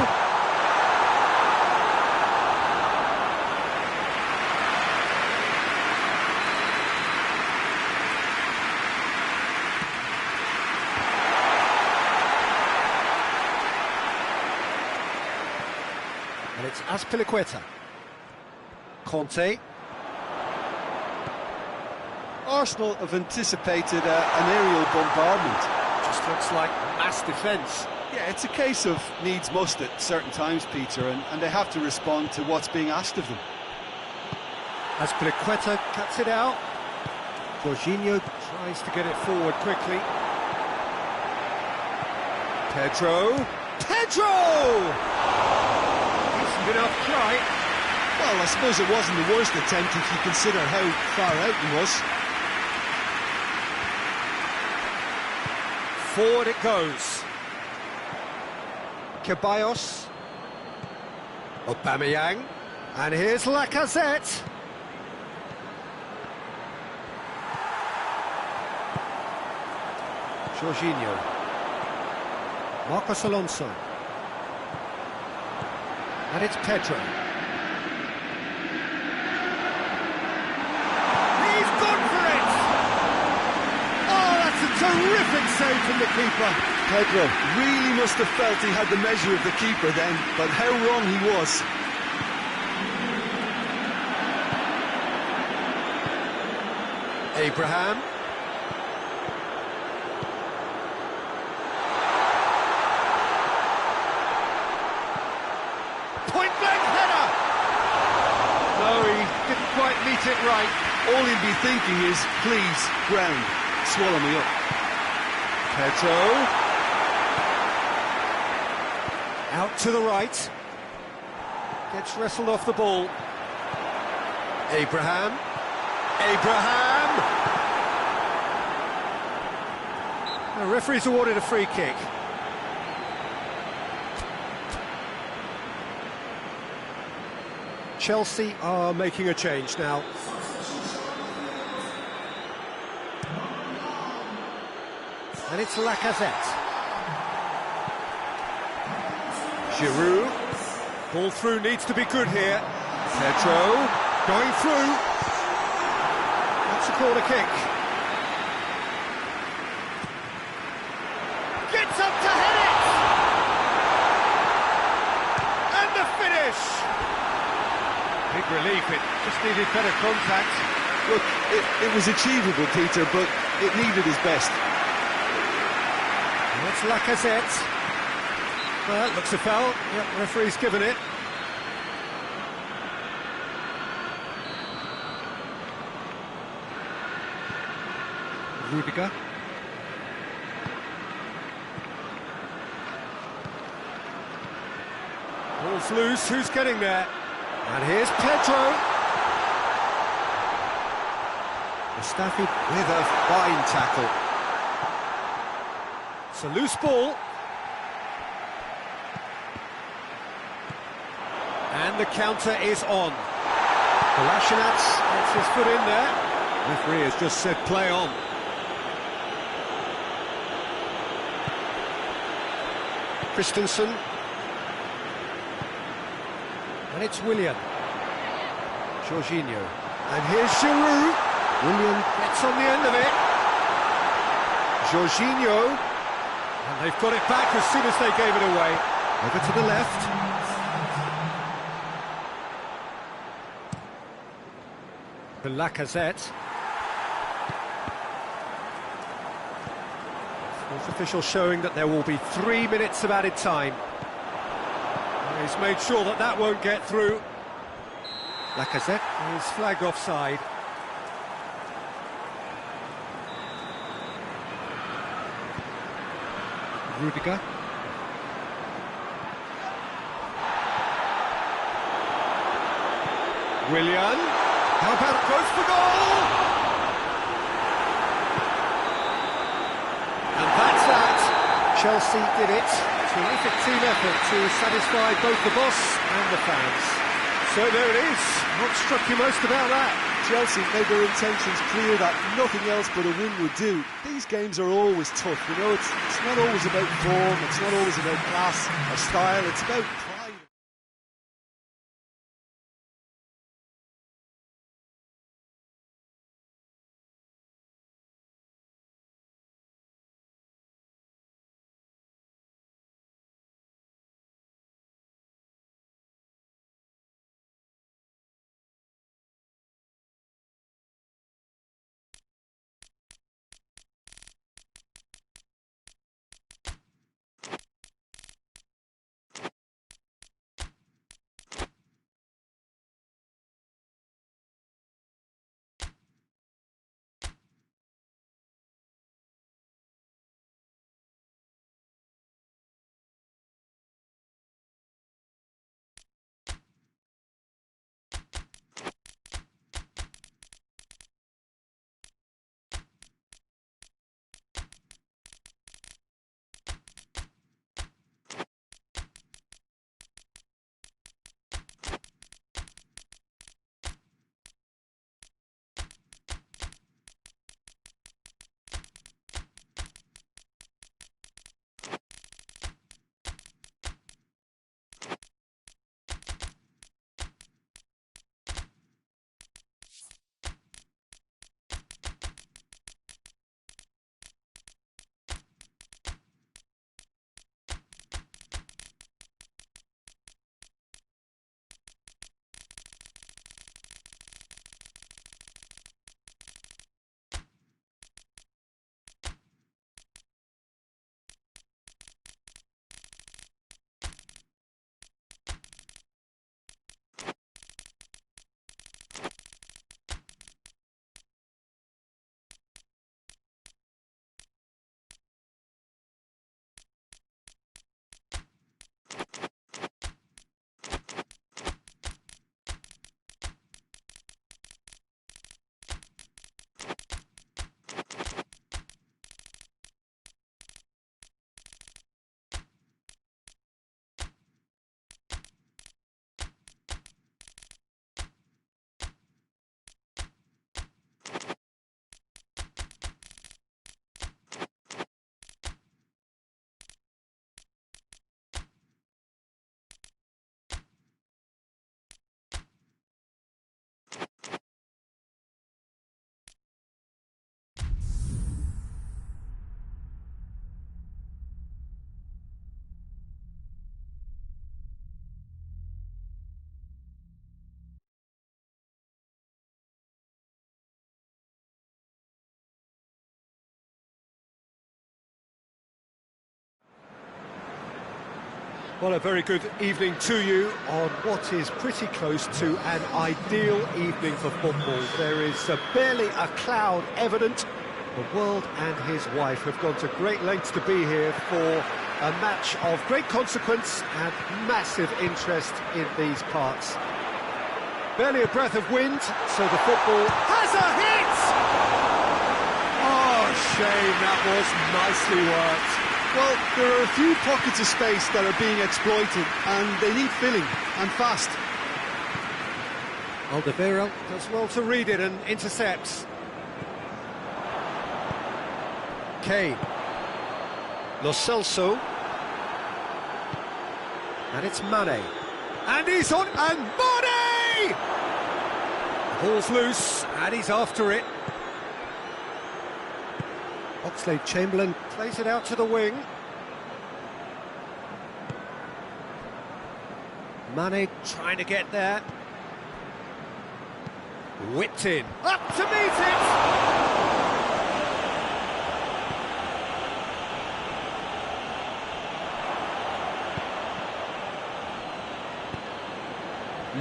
And it's Azpilicueta. Conte. Arsenal have anticipated an aerial bombardment. Just looks like mass defence. Yeah, it's a case of needs must at certain times, Peter, and they have to respond to what's being asked of them. Azpilicueta cuts it out. Jorginho tries to get it forward quickly. Pedro. Pedro! Decent enough try. Well, I suppose it wasn't the worst attempt if you consider how far out he was. Forward it goes. Ceballos. Aubameyang. And here's Lacazette. Jorginho. Marcos Alonso. And it's Pedro. He's gone for it! Oh, that's a terrific save from the keeper. Pedro really must have felt he had the measure of the keeper then, but how wrong he was. Abraham. Point-blank header! No, he didn't quite meet it right. All he'd be thinking is, please, ground, swallow me up. Pedro. Out to the right. Gets wrestled off the ball. Abraham. Abraham! The referee's awarded a free kick. Chelsea are making a change now. And it's Lacazette. Giroud. Ball through needs to be good here. Pedro going through. That's a corner kick. Gets up to head it! And the finish! Big relief, it just needed better contact. Look, it was achievable, Peter, but it needed his best. That's Lacazette. Well, that looks a foul. Yep, referee's given it. Rudiger. Ball's loose, who's getting there? And here's Pedro. Mustafi with a fine tackle. It's a loose ball. And the counter is on. Kolasinac gets his foot in there. Referee has just said play on. Christensen. And it's Willian. Jorginho. And here's Giroud. Willian gets on the end of it. Jorginho. And they've got it back as soon as they gave it away. Over to the left. To Lacazette. Fourth official showing that there will be 3 minutes of added time. He's made sure that that won't get through. Lacazette is flagged offside. Rudiger. Willian. How about goes for goal? And that's that. Chelsea did it. Terrific team effort to satisfy both the boss and the fans. So there it is. What struck you most about that? Chelsea made their intentions clear that nothing else but a win would do. These games are always tough, you know, it's not always about form, it's not always about class or style, it's about Well, a very good evening to you on what is pretty close to an ideal evening for football. There is barely a cloud evident. The world and his wife have gone to great lengths to be here for a match of great consequence and massive interest in these parts. Barely a breath of wind, so the football has a hit! Oh, shame, that was nicely worked. Well, there are a few pockets of space that are being exploited, and they need filling, and fast. Alderweireld does well to read it and intercepts. Kane. Lo Celso. And it's Mane. And he's on, and Mane! The ball's loose, and he's after it. Oxlade-Chamberlain plays it out to the wing. Mane trying to get there. Whipped in. Up to meet it!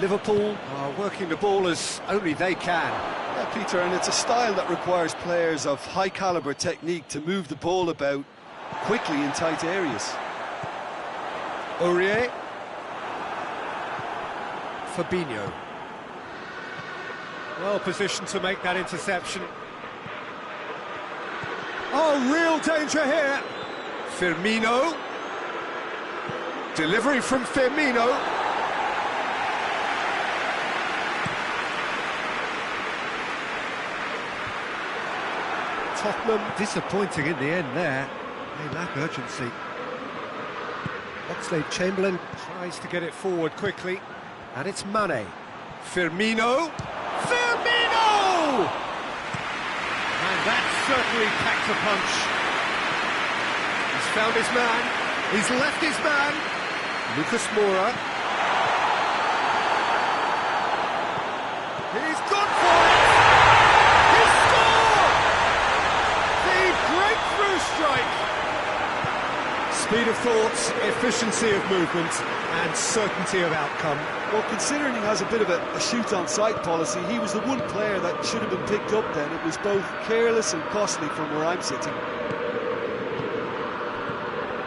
Liverpool are working the ball as only they can. Yeah, Peter, and it's a style that requires players of high calibre technique to move the ball about quickly in tight areas. Aurier. Fabinho. Well positioned to make that interception. Oh, real danger here. Firmino. Delivery from Firmino. Tottenham disappointing in the end there. They lack urgency. Oxlade-Chamberlain tries to get it forward quickly. And it's Mane. Firmino. Firmino! And that certainly packed a punch. He's found his man. He's left his man. Lucas Moura. He's gone for it! He scored! The breakthrough strike! Speed of thought, efficiency of movement, and certainty of outcome. Well, considering he has a bit of a shoot-on-sight policy, he was the one player that should have been picked up then. It was both careless and costly from where I'm sitting.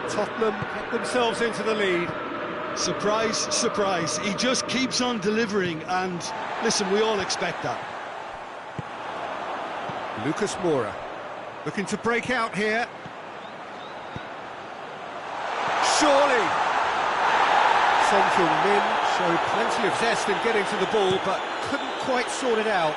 Tottenham get themselves into the lead. Surprise, surprise. He just keeps on delivering, and listen, we all expect that. Lucas Moura looking to break out here. Surely! Son Heung-min showed plenty of zest in getting to the ball, but couldn't quite sort it out.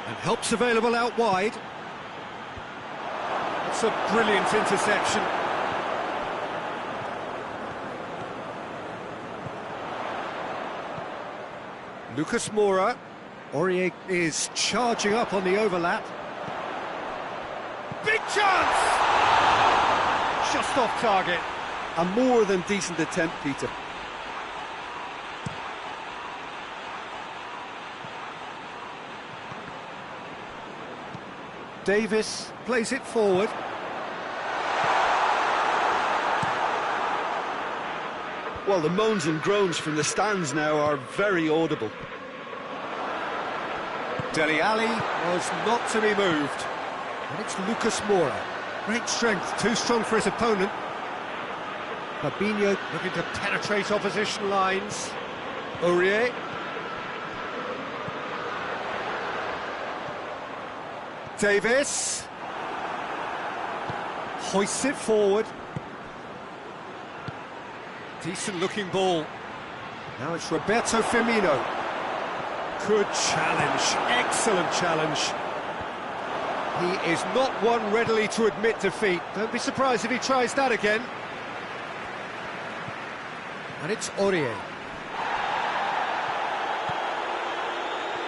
And help's available out wide. That's a brilliant interception. Lucas Moura. Aurier is charging up on the overlap. Big chance! Just off target. A more than decent attempt, Peter. Davis plays it forward. Well, the moans and groans from the stands now are very audible. Dele Alli was not to be moved. And it's Lucas Moura. Great strength, too strong for his opponent. Fabinho looking to penetrate opposition lines. Aurier. Davis. Hoists it forward. Decent looking ball. Now it's Roberto Firmino. Good challenge, excellent challenge. He is not one readily to admit defeat. Don't be surprised if he tries that again. And it's Aurier.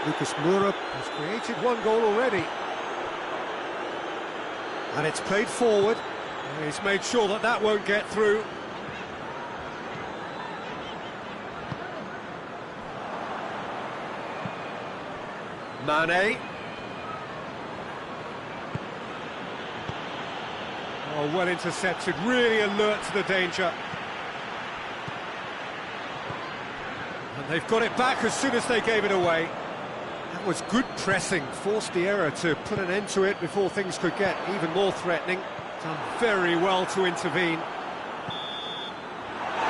Lucas Moura has created one goal already. And it's played forward. And he's made sure that that won't get through. Mane. Oh, well intercepted, really alert to the danger. And they've got it back as soon as they gave it away. That was good pressing, forced the error to put an end to it before things could get even more threatening. Done very well to intervene. The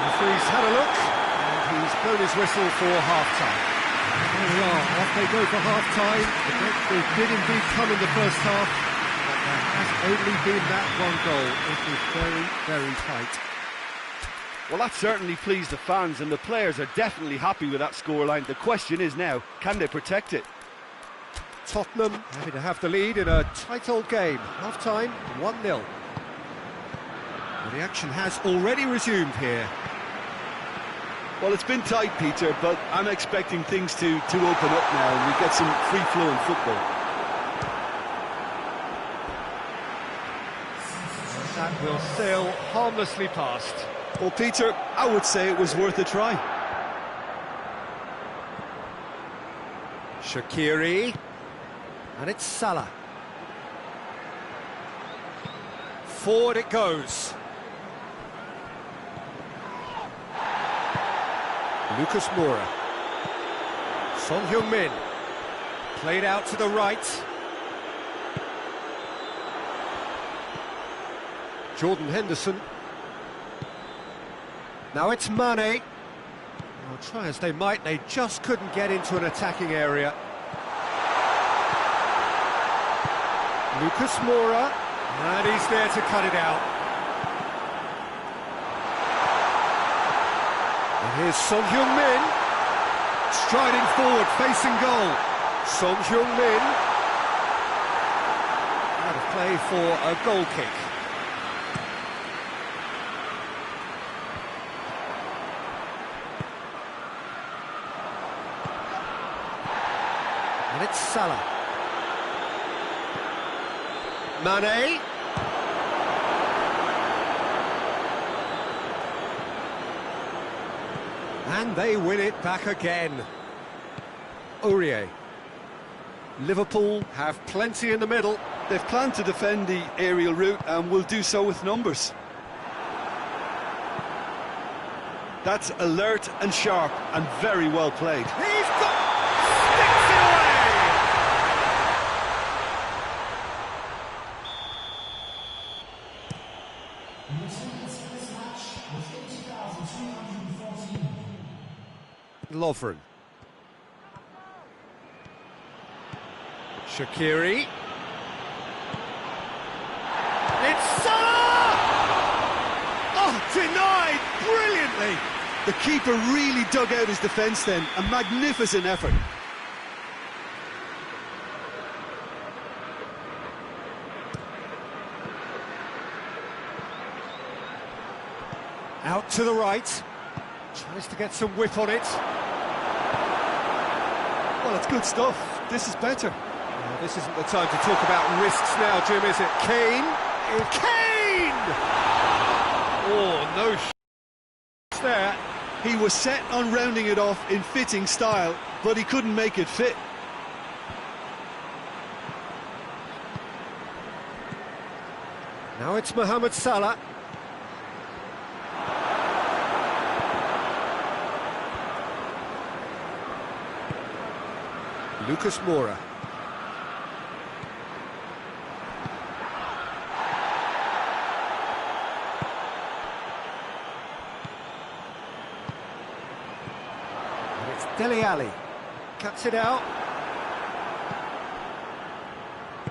referee's had a look, and he's blown his whistle for half-time. There we are, off they go for half-time. The breakthrough did indeed come in the first half, but there has only been that one goal. It is very, very tight. Well, that certainly pleased the fans, and the players are definitely happy with that scoreline. The question is now, can they protect it? Tottenham happy to have the lead in a tight old game. Half-time, 1-0. Well, the action has already resumed here. Well, it's been tight, Peter, but I'm expecting things to open up now and we get some free-flowing football. That will sail harmlessly past. Well, Peter, I would say it was worth a try. Shaqiri. And it's Salah. Forward it goes. Lucas Moura. Son Heung-min. Played out to the right. Jordan Henderson. Now it's Mane. Well, try as they might, they just couldn't get into an attacking area. Lucas Moura, and he's there to cut it out. And here's Son Heung-min, striding forward, facing goal. Son Heung-min, out of play for a goal kick. And it's Salah. Mane. And they win it back again. Aurier. Liverpool have plenty in the middle. They've planned to defend the aerial route and will do so with numbers. That's alert and sharp and very well played. He's got... sticks it away! Lovren. Shaqiri. It's Salah! Oh, denied brilliantly! The keeper really dug out his defence then. A magnificent effort. Out to the right. Tries to get some whip on it. Well, it's good stuff. This is better. Well, this isn't the time to talk about risks now, Jim, is it? Kane! Kane! Oh, no there. He was set on rounding it off in fitting style, but he couldn't make it fit. Now it's Mohamed Salah. Lucas Moura. And it's Dele Alli. Cuts it out.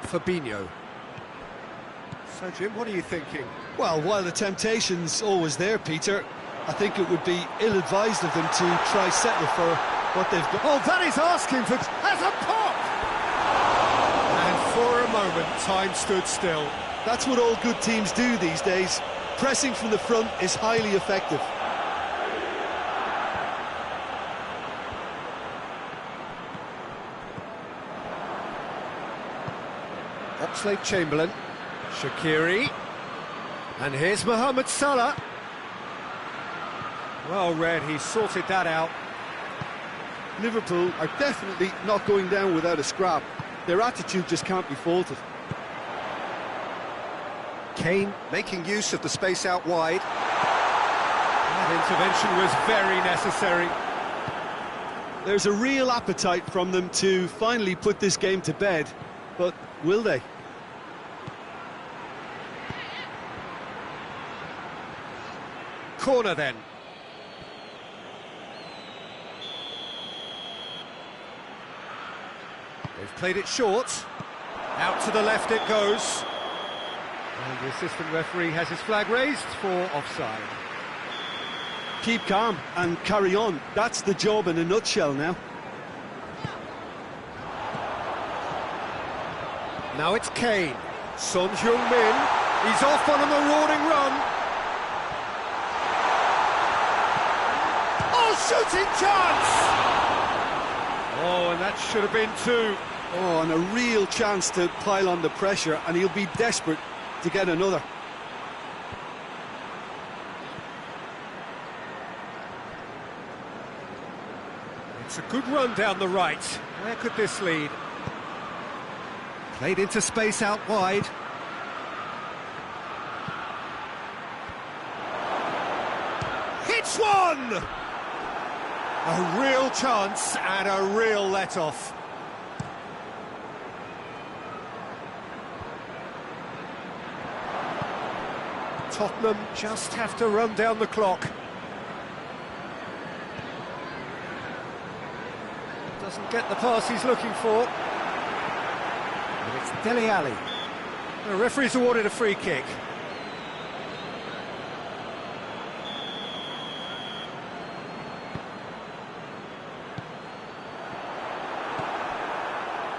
Fabinho. So, Jim, what are you thinking? Well, while the temptation's always there, Peter, I think it would be ill-advised of them to try settle for what they've got. Oh, that is asking for... has a pop! And for a moment, time stood still. That's what all good teams do these days. Pressing from the front is highly effective. Oxlade-Chamberlain. Shaqiri. And here's Mohamed Salah. Well read, he sorted that out. Liverpool are definitely not going down without a scrap. Their attitude just can't be faulted. Kane making use of the space out wide. That intervention was very necessary. There's a real appetite from them to finally put this game to bed, but will they? Corner then. They've played it short. Out to the left it goes. And the assistant referee has his flag raised for offside. Keep calm and carry on. That's the job in a nutshell now. Now it's Kane. Son Heung-min. He's off on a marauding run. Oh, shooting chance! Oh, and that should have been two. Oh, and a real chance to pile on the pressure, and he'll be desperate to get another. It's a good run down the right. Where could this lead? Played into space out wide. Hits one! A real chance and a real let-off. Tottenham just have to run down the clock. Doesn't get the pass he's looking for. And it's Dele Alli. The referee's awarded a free kick.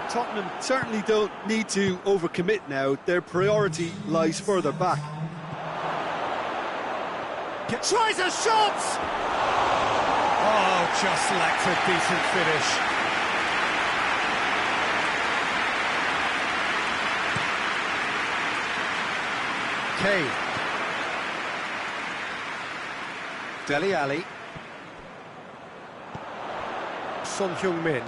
Tottenham certainly don't need to overcommit now. Their priority lies further back. Tries a shot! Oh, just lacked a decent finish. Kane. Dele Alli. Son Heung-min.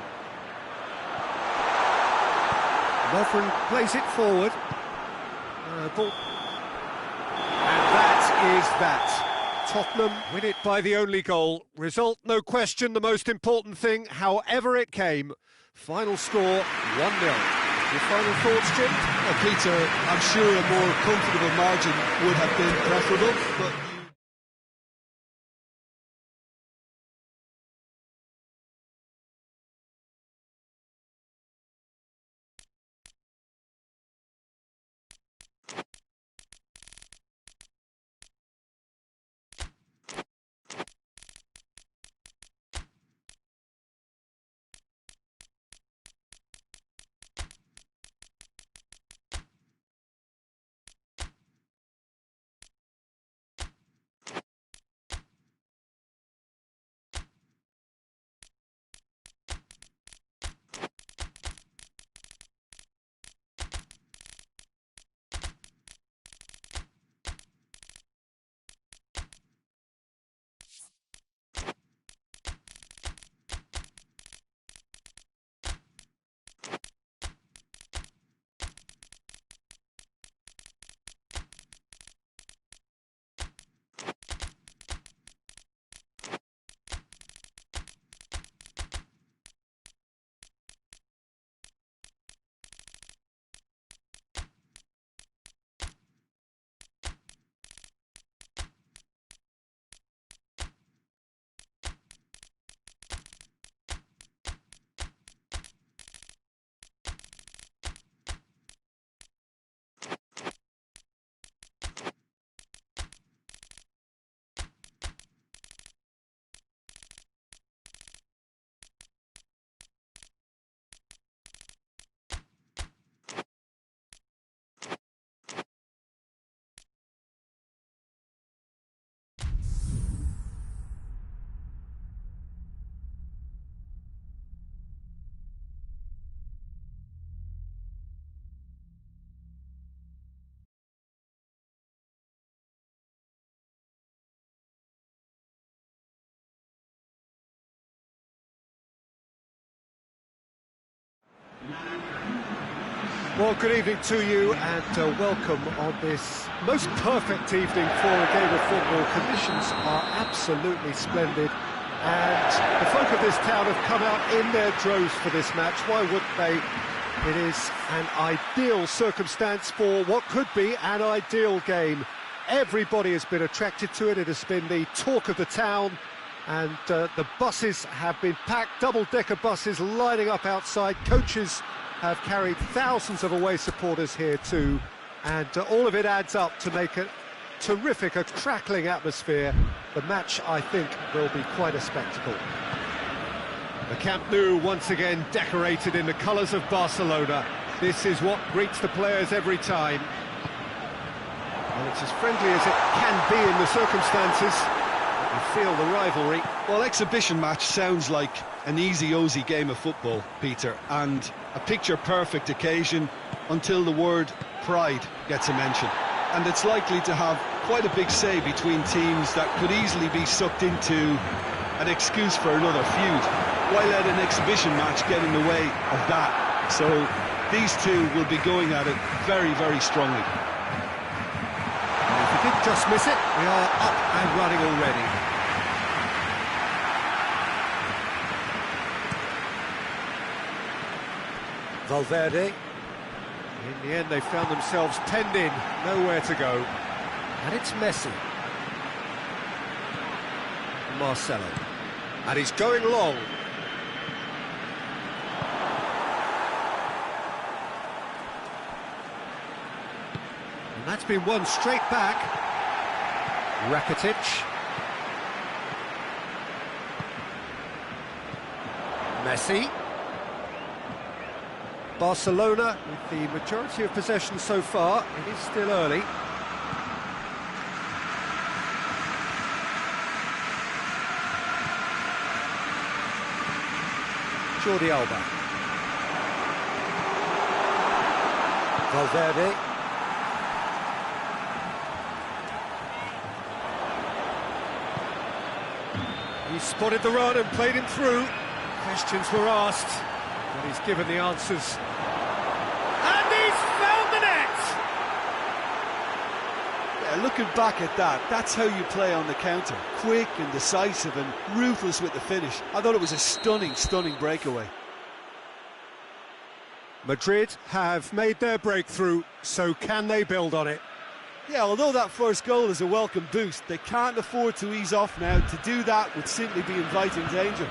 Lovren plays it forward. Ball. And that is that. Tottenham win it by the only goal. Result, no question, the most important thing, however it came. Final score, 1-0. Your final thoughts, Jim? Peter, I'm sure a more comfortable margin would have been preferable, but... Well, good evening to you and welcome on this most perfect evening for a game of football. Conditions are absolutely splendid and the folk of this town have come out in their droves for this match. Why wouldn't they? It is an ideal circumstance for what could be an ideal game. Everybody has been attracted to it. It has been the talk of the town, and the buses have been packed, double-decker buses lining up outside. Coaches have carried thousands of away supporters here too, and all of it adds up to make it terrific, a crackling atmosphere. The match, I think, will be quite a spectacle. The Camp Nou once again decorated in the colours of Barcelona. This is what greets the players every time. Well, it's as friendly as it can be in the circumstances. You feel the rivalry. Well, exhibition match sounds like an easy-ozy game of football, Peter, and a picture-perfect occasion until the word pride gets a mention. And it's likely to have quite a big say between teams that could easily be sucked into an excuse for another feud. Why let an exhibition match get in the way of that? So these two will be going at it very, very strongly. And if you did just miss it, we are up and running already. Valverde. In the end, they found themselves penned in, nowhere to go. And it's Messi. Marcelo. And he's going long. And that's been won straight back. Rakitic. Messi. Barcelona with the majority of possession so far. It is still early. Jordi Alba. Valverde. He spotted the run and played him through. Questions were asked, but he's given the answers. And he's found the net! Yeah, looking back at that, that's how you play on the counter. Quick and decisive and ruthless with the finish. I thought it was a stunning, stunning breakaway. Madrid have made their breakthrough, so can they build on it? Yeah, although that first goal is a welcome boost, they can't afford to ease off now. To do that would simply be inviting danger.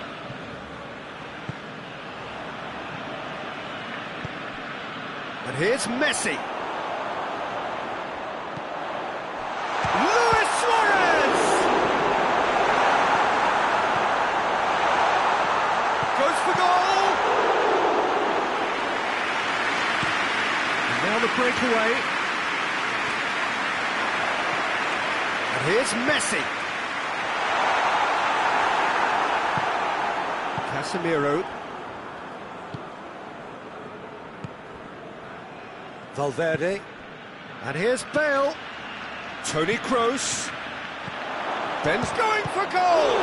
And here's Messi. Luis Suarez! Goes for goal! And now the breakaway. And here's Messi. Casemiro. Valverde. And here's Bale. Toni Kroos. Ben's going for goal!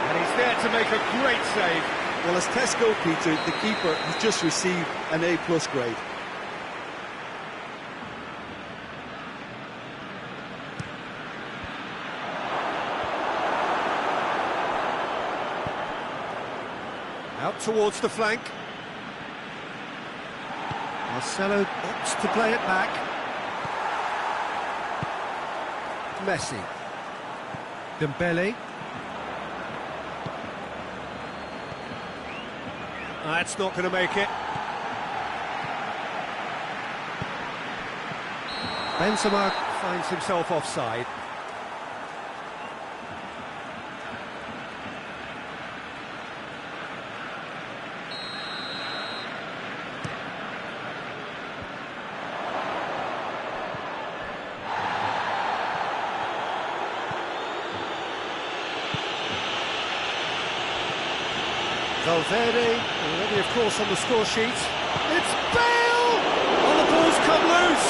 And he's there to make a great save. Well, as Tesco, Peter, the keeper has just received an A+ grade. Out towards the flank. Marcelo opts to play it back. Messi. Dembele. That's not going to make it. Benzema finds himself offside. Valverde, already of course on the score sheet. It's Bale! Oh, the ball's come loose!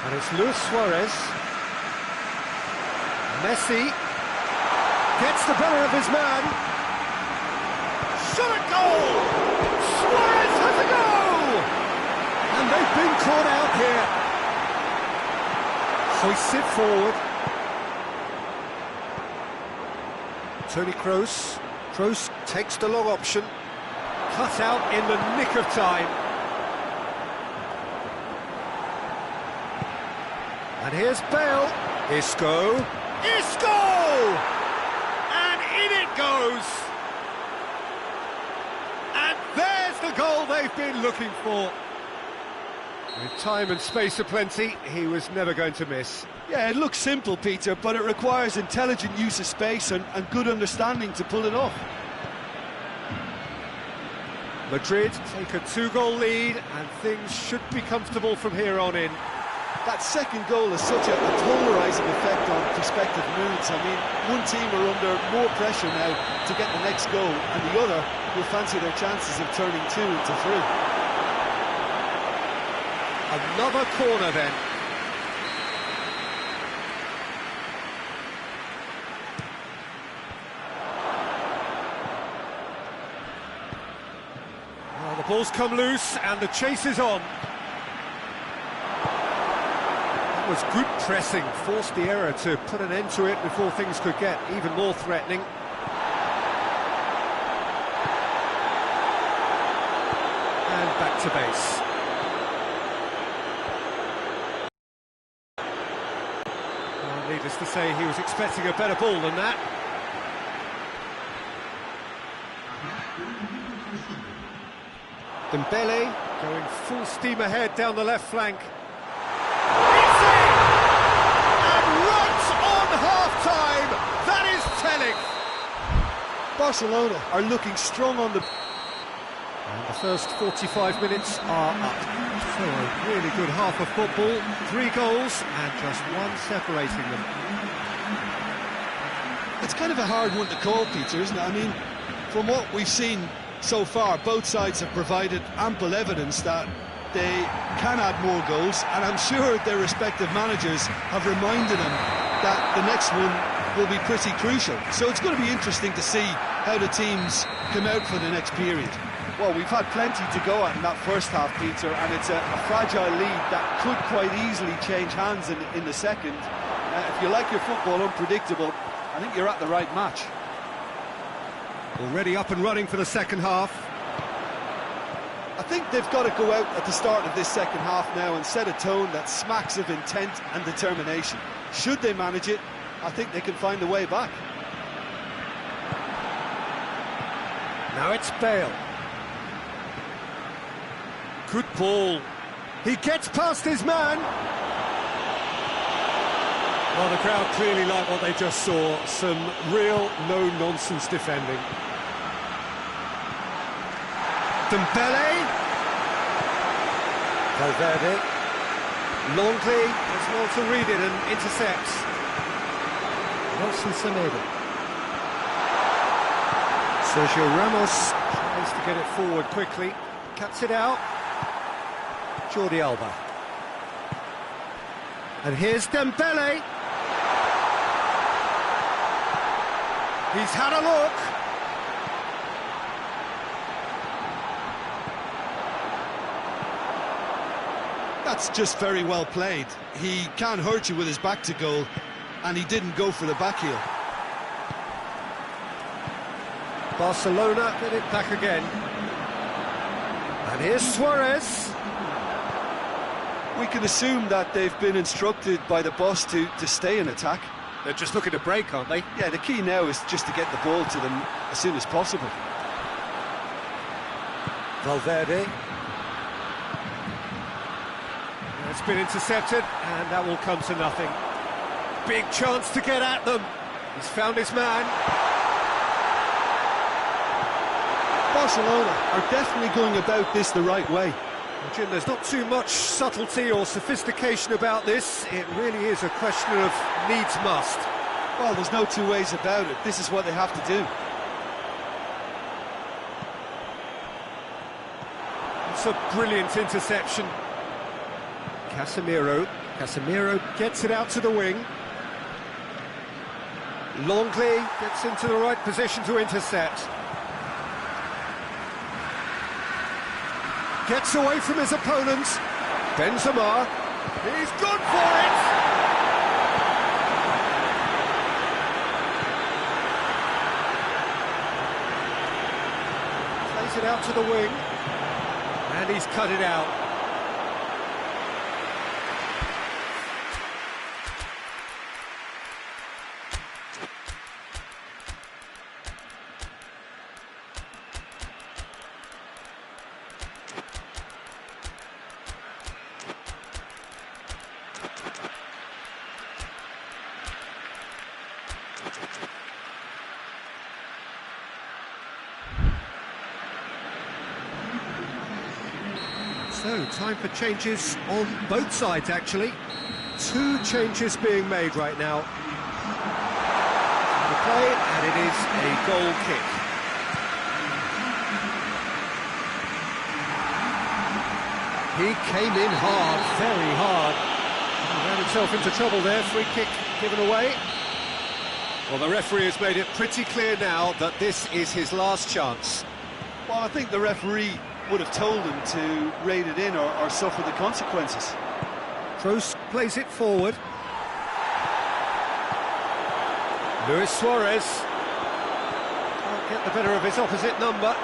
And it's Luis Suarez. Messi gets the better of his man. Shot at goal! Suarez has a goal! And they've been caught out here. Hoists it forward. Toni Kroos. Kroos takes the long option. Cut out in the nick of time. And here's Bale. Isco. Isco! And in it goes. And there's the goal they've been looking for. With time and space aplenty, he was never going to miss. Yeah, it looks simple, Peter, but it requires intelligent use of space and good understanding to pull it off. Madrid take a 2-goal lead, and things should be comfortable from here on in. That second goal has such a polarising effect on prospective moods. I mean, one team are under more pressure now to get the next goal, and the other will fancy their chances of turning 2 into 3. Another corner then. Well, the ball's come loose and the chase is on. That was good pressing, forced the error to put an end to it before things could get even more threatening. And back to base. Needless to say, he was expecting a better ball than that. Dembele going full steam ahead down the left flank. It's in! And right on half-time! That is telling! Barcelona are looking strong on the... And the first 45 minutes are up. So a really good half of football, 3 goals and just one separating them. It's kind of a hard one to call, Peter, isn't it? I mean, from what we've seen so far, both sides have provided ample evidence that they can add more goals, and I'm sure their respective managers have reminded them that the next one will be pretty crucial. So it's going to be interesting to see how the teams come out for the next period. Well, we've had plenty to go at in that first half, Peter, and it's a fragile lead that could quite easily change hands in the second. If you like your football unpredictable, I think you're at the right match. Already up and running for the second half. I think they've got to go out at the start of this second half now and set a tone that smacks of intent and determination. Should they manage it, I think they can find a way back. Now it's Bale. Good ball. He gets past his man. Well, the crowd clearly like what they just saw. Some real no-nonsense defending. Dembele. Valverde. Longley as well to read it and intercepts. Nelson Semedo. Sergio Ramos tries to get it forward quickly. Cuts it out. Jordi Alba. And here's Dembele. He's had a look. That's just very well played. He can't hurt you with his back to goal, and he didn't go for the back heel. Barcelona get it back again. And here's Suarez. We can assume that they've been instructed by the boss to stay in attack. They're just looking to break, aren't they? Yeah, the key now is just to get the ball to them as soon as possible. Valverde. It's been intercepted, and that will come to nothing. Big chance to get at them. He's found his man. Barcelona are definitely going about this the right way. Well, Jim, there's not too much subtlety or sophistication about this. It really is a question of needs must. Well, there's no two ways about it. This is what they have to do. It's a brilliant interception. Casemiro gets it out to the wing. Longley gets into the right position to intercept. Gets away from his opponent. Benzema, he's good for it! Plays it out to the wing, and he's cut it out. So, time for changes on both sides, actually. 2 changes being made right now. The play, and it is a goal kick. He came in hard, very hard. He ran himself into trouble there, free kick given away. Well, the referee has made it pretty clear now that this is his last chance. Well, I think the referee would have told him to rate it in or suffer the consequences. Kroos plays it forward. Luis Suarez can't get the better of his opposite number.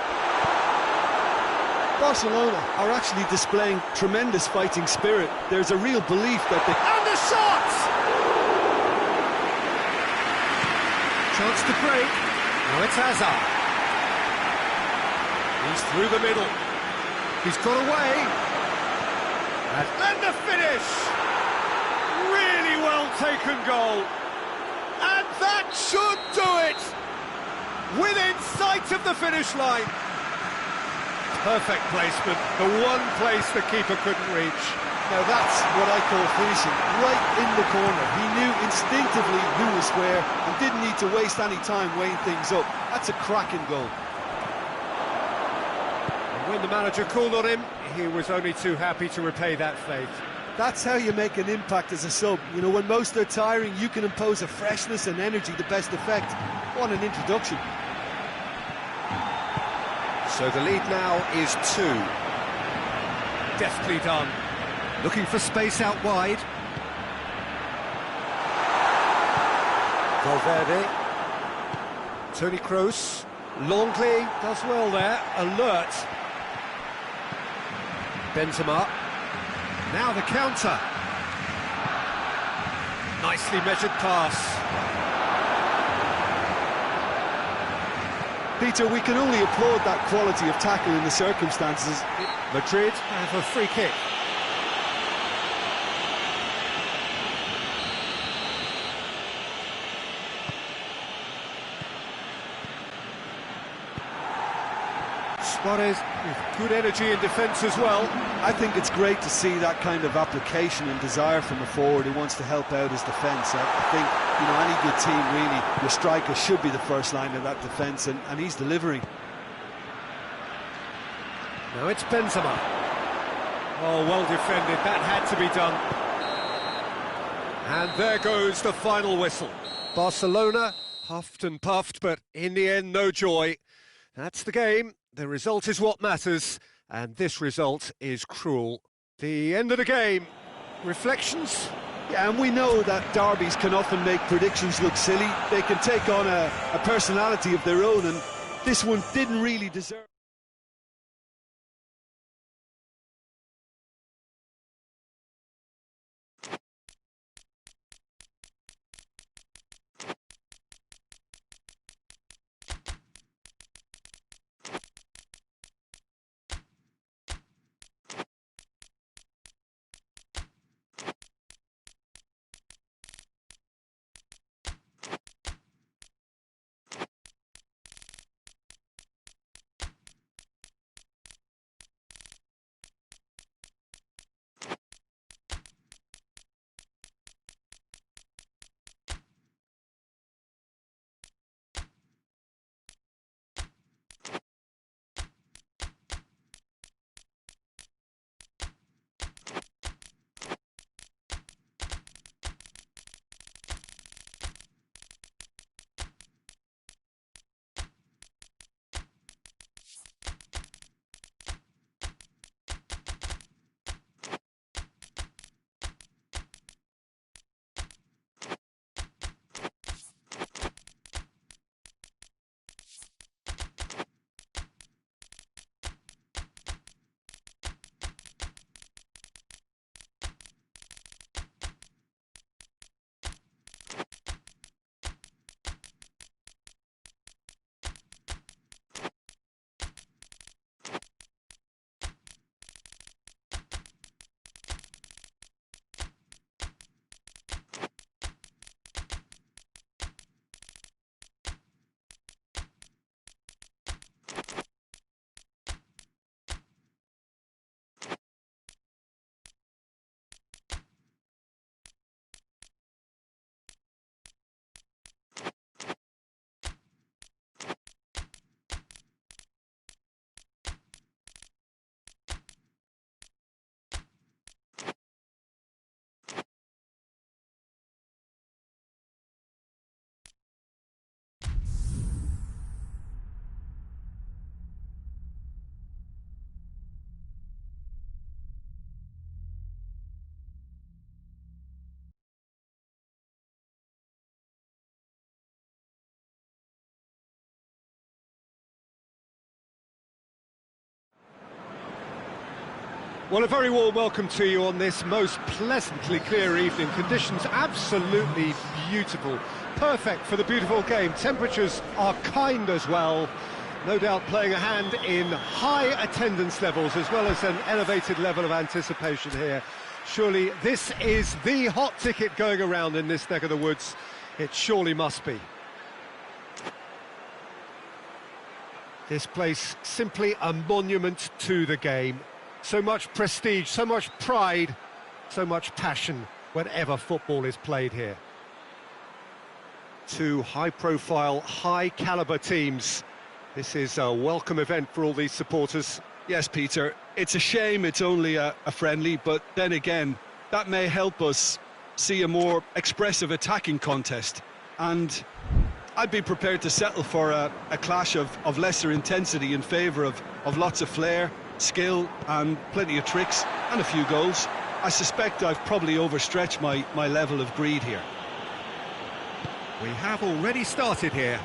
Barcelona are actually displaying tremendous fighting spirit. There's a real belief that they... And the shot! Chance to break. Now it's Hazard. He's through the middle. He's got away. And the finish! Really well taken goal. And that should do it! Within sight of the finish line. Perfect placement. The one place the keeper couldn't reach. Now that's what I call finishing. Right in the corner. He knew instinctively who was where and didn't need to waste any time weighing things up. That's a cracking goal. When the manager called on him, he was only too happy to repay that faith. That's how you make an impact as a sub. You know, when most are tiring, you can impose a freshness and energy to best effect. What an introduction. So the lead now is 2. Deftly done. Looking for space out wide. Valverde. Toni Kroos. Longley does well there. Alert. Benzema. Now the counter. Nicely measured pass. Peter, we can only applaud that quality of tackle in the circumstances. Madrid have a free kick. Suarez with good energy in defence as well. I think it's great to see that kind of application and desire from a forward who wants to help out his defence. I think, you know, any good team really, your striker should be the first line of that defence, and he's delivering. Now it's Benzema. Oh, well defended, that had to be done. And there goes the final whistle. Barcelona huffed and puffed, but in the end, no joy. That's the game. The result is what matters, and this result is cruel. The end of the game. Reflections? Yeah, and we know that derbies can often make predictions look silly. They can take on a personality of their own, and this one didn't really deserve... Well, a very warm welcome to you on this most pleasantly clear evening. Conditions absolutely beautiful. Perfect for the beautiful game. Temperatures are kind as well. No doubt playing a hand in high attendance levels as well as an elevated level of anticipation here. Surely this is the hot ticket going around in this neck of the woods. It surely must be. This place simply a monument to the game. So much prestige, so much pride, so much passion whenever football is played here. Two high-profile, high-caliber teams. This is a welcome event for all these supporters. Yes, Peter, it's a shame it's only a friendly, but then again, that may help us see a more expressive attacking contest. And I'd be prepared to settle for a clash of lesser intensity in favour of lots of flair, skill and plenty of tricks and a few goals. I suspect I've probably overstretched my level of greed here. We have already started here.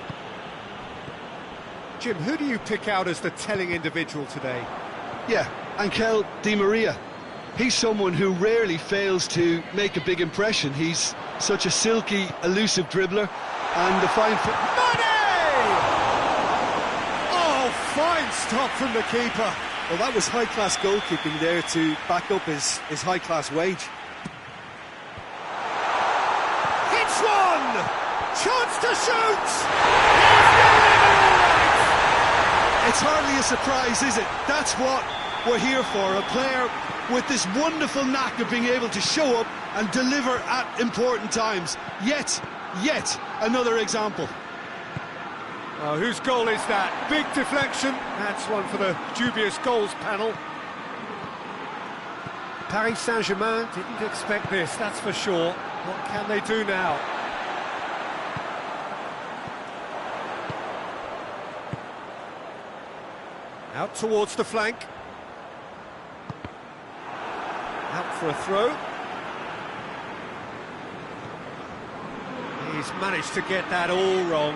Jim, who do you pick out as the telling individual today? Yeah, Angel Di Maria. He's someone who rarely fails to make a big impression. He's such a silky, elusive dribbler and a fine foot. Money! Oh, fine stop from the keeper. Well, that was high-class goalkeeping there to back up his high-class wage. Hits one! Chance to shoot! It's hardly a surprise, is it? That's what we're here for, a player with this wonderful knack of being able to show up and deliver at important times. Yet another example. Oh, whose goal is that? Big deflection. That's one for the dubious goals panel. Paris Saint-Germain didn't expect this, that's for sure. What can they do now? Out towards the flank. Out for a throw. He's managed to get that all wrong.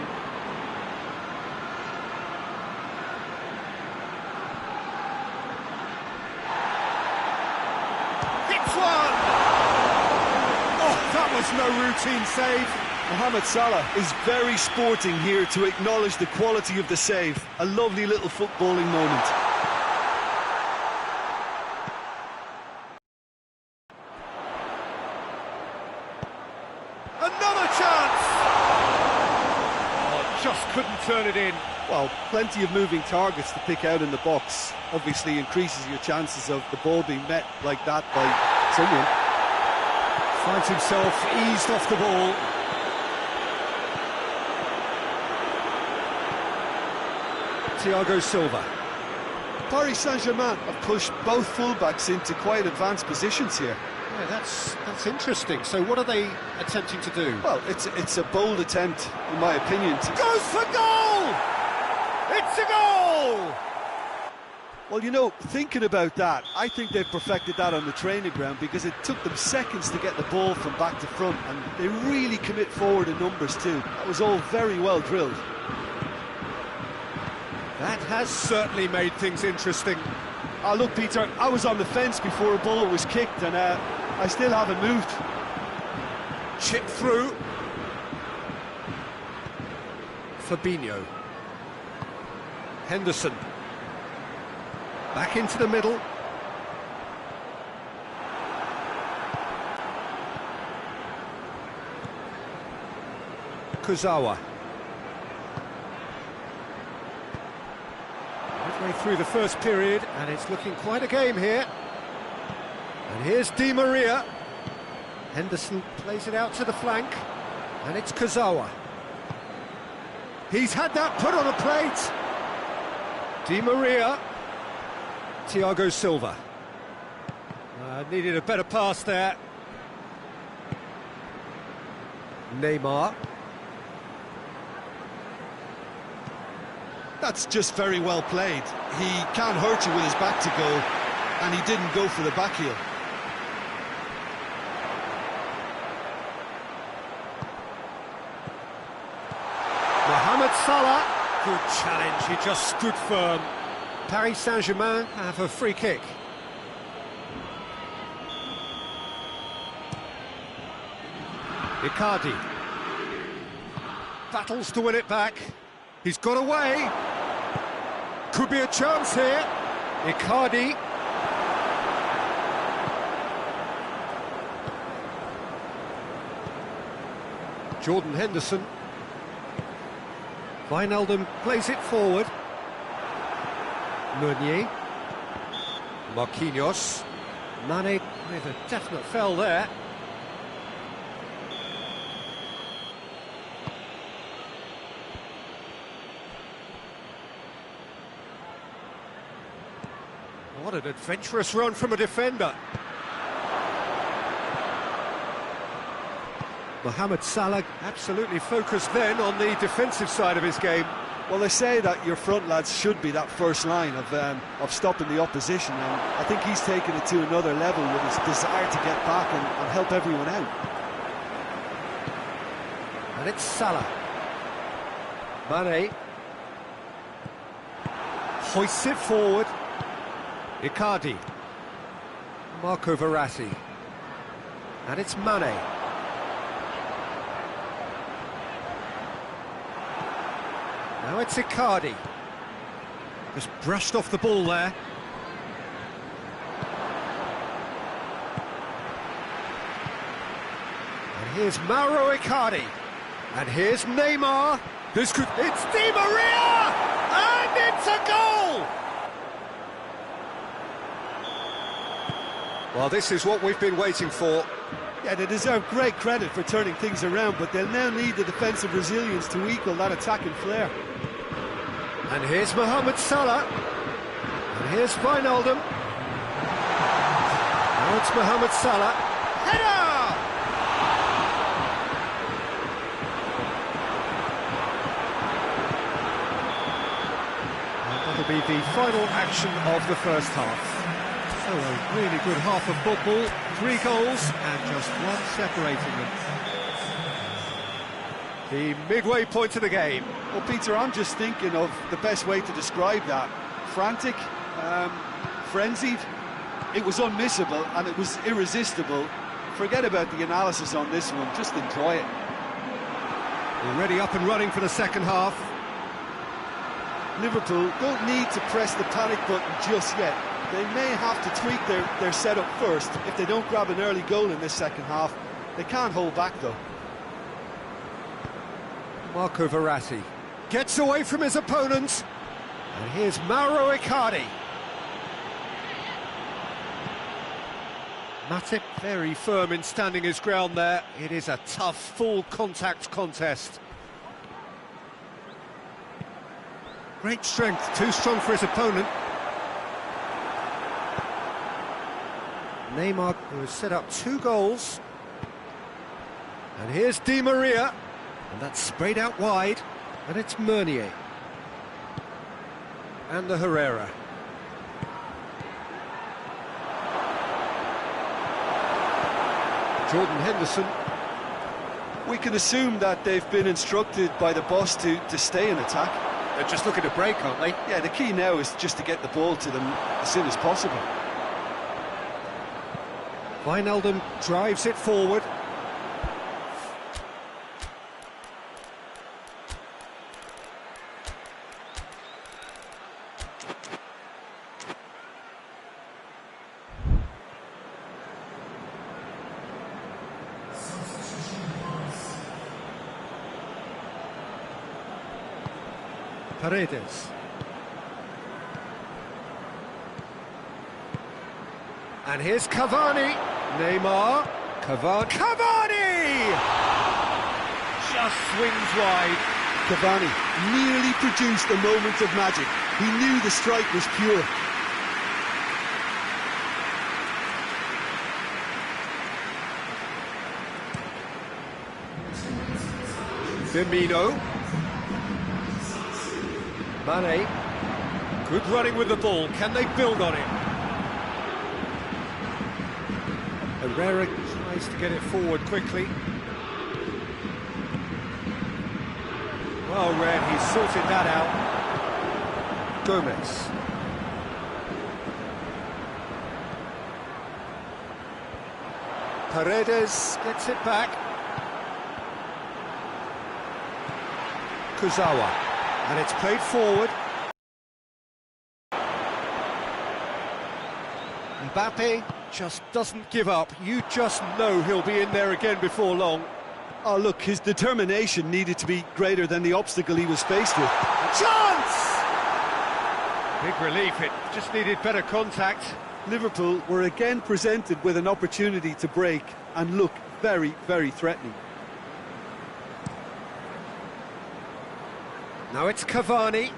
Hits one! Oh, that was no routine save. Mohamed Salah is very sporting here to acknowledge the quality of the save. A lovely little footballing moment. Another chance! Oh, just couldn't turn it in. Well, plenty of moving targets to pick out in the box. Obviously increases your chances of the ball being met like that by someone. Finds himself eased off the ball. Thiago Silva. Paris Saint-Germain have pushed both fullbacks into quite advanced positions here. Yeah, that's interesting. So what are they attempting to do? Well, it's a bold attempt, in my opinion. Goes for goal! It's a goal! Well, you know, thinking about that, I think they've perfected that on the training ground because it took them seconds to get the ball from back to front, and they really commit forward in numbers too. That was all very well drilled. That has certainly made things interesting. Oh, look, Peter, I was on the fence before a ball was kicked, and I still haven't moved. Chip through. Fabinho. Henderson. Back into the middle. Kurzawa. Midway through the first period, and it's looking quite a game here. And here's Di Maria. Henderson plays it out to the flank, and it's Kurzawa. He's had that put on a plate. Di Maria. Thiago Silva. Needed a better pass there. Neymar. That's just very well played. He can't hurt you with his back to goal, and he didn't go for the back heel. Mohamed Salah. Good challenge, he just stood firm. Paris Saint-Germain have a free kick. Icardi. Battles to win it back. He's got away. Could be a chance here. Icardi. Jordan Henderson. Wijnaldum plays it forward. Meunier. Marquinhos. Mane with a definite foul there. What an adventurous run from a defender. Mohamed Salah absolutely focused then on the defensive side of his game. Well, they say that your front lads should be that first line of stopping the opposition, and I think he's taken it to another level with his desire to get back and help everyone out. And it's Salah. Mane. Hoists it forward. Icardi. Marco Verratti. And it's Mane. Now it's Icardi. Just brushed off the ball there. And here's Mauro Icardi. And here's Neymar. It's Di Maria! And it's a goal! Well, this is what we've been waiting for. Yeah, they deserve great credit for turning things around, but they'll now need the defensive resilience to equal that attacking flair. And here's Mohamed Salah. And here's Wijnaldum. Now it's Mohamed Salah. Header! And that'll be the final action of the first half. So a really good half of football, 3 goals and just one separating them. The midway point of the game. Well, Peter, I'm just thinking of the best way to describe that. Frantic, frenzied. It was unmissable and it was irresistible. Forget about the analysis on this one, just enjoy it. Already up and running for the second half. Liverpool don't need to press the panic button just yet. They may have to tweak their setup first if they don't grab an early goal in this second half. They can't hold back though. Marco Verratti gets away from his opponents. And here's Mauro Icardi. Matip very firm in standing his ground there. It is a tough, full contact contest. Great strength, too strong for his opponent. Neymar, who has set up 2 goals. And here's Di Maria. And that's sprayed out wide. And it's Meunier. And the Herrera. Jordan Henderson. We can assume that they've been instructed by the boss to stay in attack. They're just looking to break, aren't they? Yeah, the key now is just to get the ball to them as soon as possible. Wijnaldum drives it forward. Paredes. And here's Cavani. Neymar. Cavani! Just swings wide. Cavani nearly produced a moment of magic. He knew the strike was pure. Firmino. Mane. Good running with the ball. Can they build on it? Herrera tries to get it forward quickly. Well read, he's sorted that out. Gomez. Paredes gets it back. Kurzawa. And it's played forward. Mbappe just doesn't give up. You just know he'll be in there again before long. Oh, look, his determination needed to be greater than the obstacle he was faced with. Chance! Big relief, it just needed better contact. Liverpool were again presented with an opportunity to break and look very, very threatening. Now it's Cavani,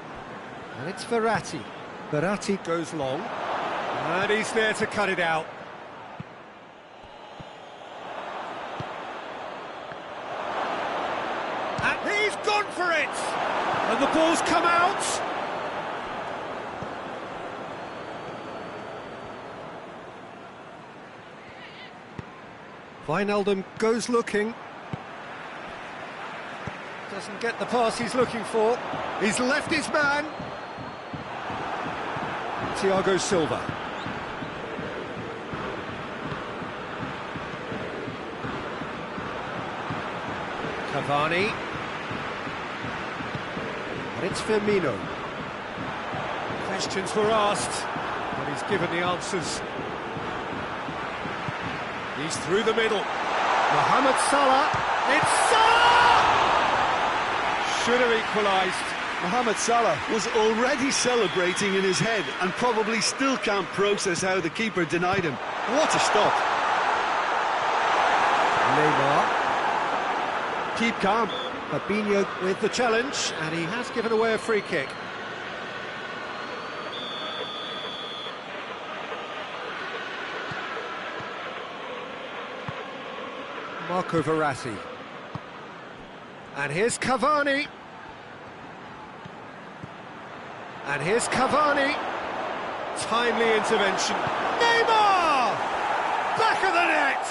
and it's Verratti. Verratti goes long, and he's there to cut it out. And he's gone for it! And the ball's come out! Wijnaldum goes looking. Doesn't get the pass he's looking for. He's left his man. Thiago Silva. Cavani. And it's Firmino. Questions were asked, but he's given the answers. He's through the middle. Mohamed Salah. It's Salah! Should have equalised. Mohamed Salah was already celebrating in his head and probably still can't process how the keeper denied him. What a stop. Neymar. Keep calm. Fabinho with the challenge, and he has given away a free kick. Marco Verratti. And here's Cavani. And here's Cavani. Timely intervention. Neymar! Back of the net!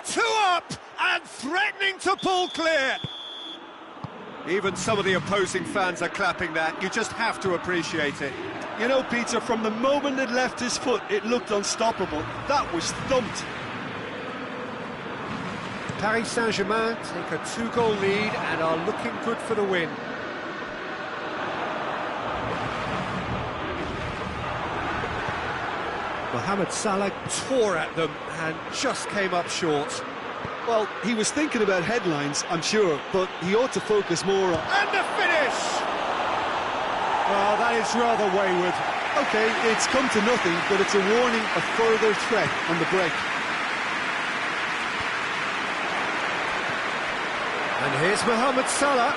2 up and threatening to pull clear. Even some of the opposing fans are clapping that. You just have to appreciate it. You know, Peter, from the moment it left his foot, it looked unstoppable. That was thumped. Paris Saint-Germain take a 2-goal lead and are looking good for the win. Mohamed Salah tore at them and just came up short. Well, he was thinking about headlines, I'm sure, but he ought to focus more on... And the finish! Well, that is rather wayward. OK, it's come to nothing, but it's a warning of further threat on the break. And here's Mohamed Salah.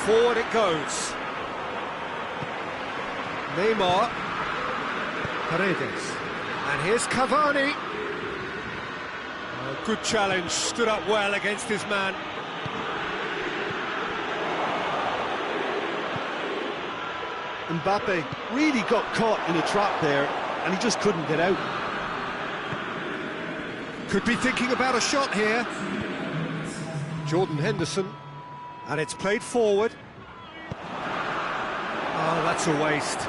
Forward it goes. Neymar. Paredes. And here's Cavani. Oh, good challenge, stood up well against his man. Mbappe really got caught in a trap there, and he just couldn't get out. Could be thinking about a shot here. Jordan Henderson, and it's played forward. Oh, that's a waste.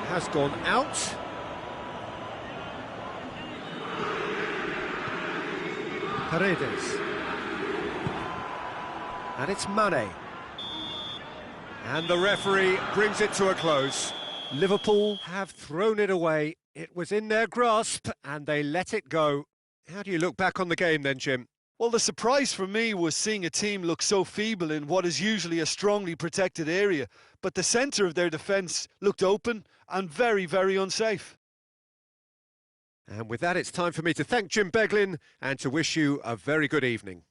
Has gone out. Paredes. And it's Mane. And the referee brings it to a close. Liverpool have thrown it away. It was in their grasp, and they let it go. How do you look back on the game then, Jim? Well, the surprise for me was seeing a team look so feeble in what is usually a strongly protected area, but the centre of their defence looked open and very, very unsafe. And with that, it's time for me to thank Jim Beglin and to wish you a very good evening.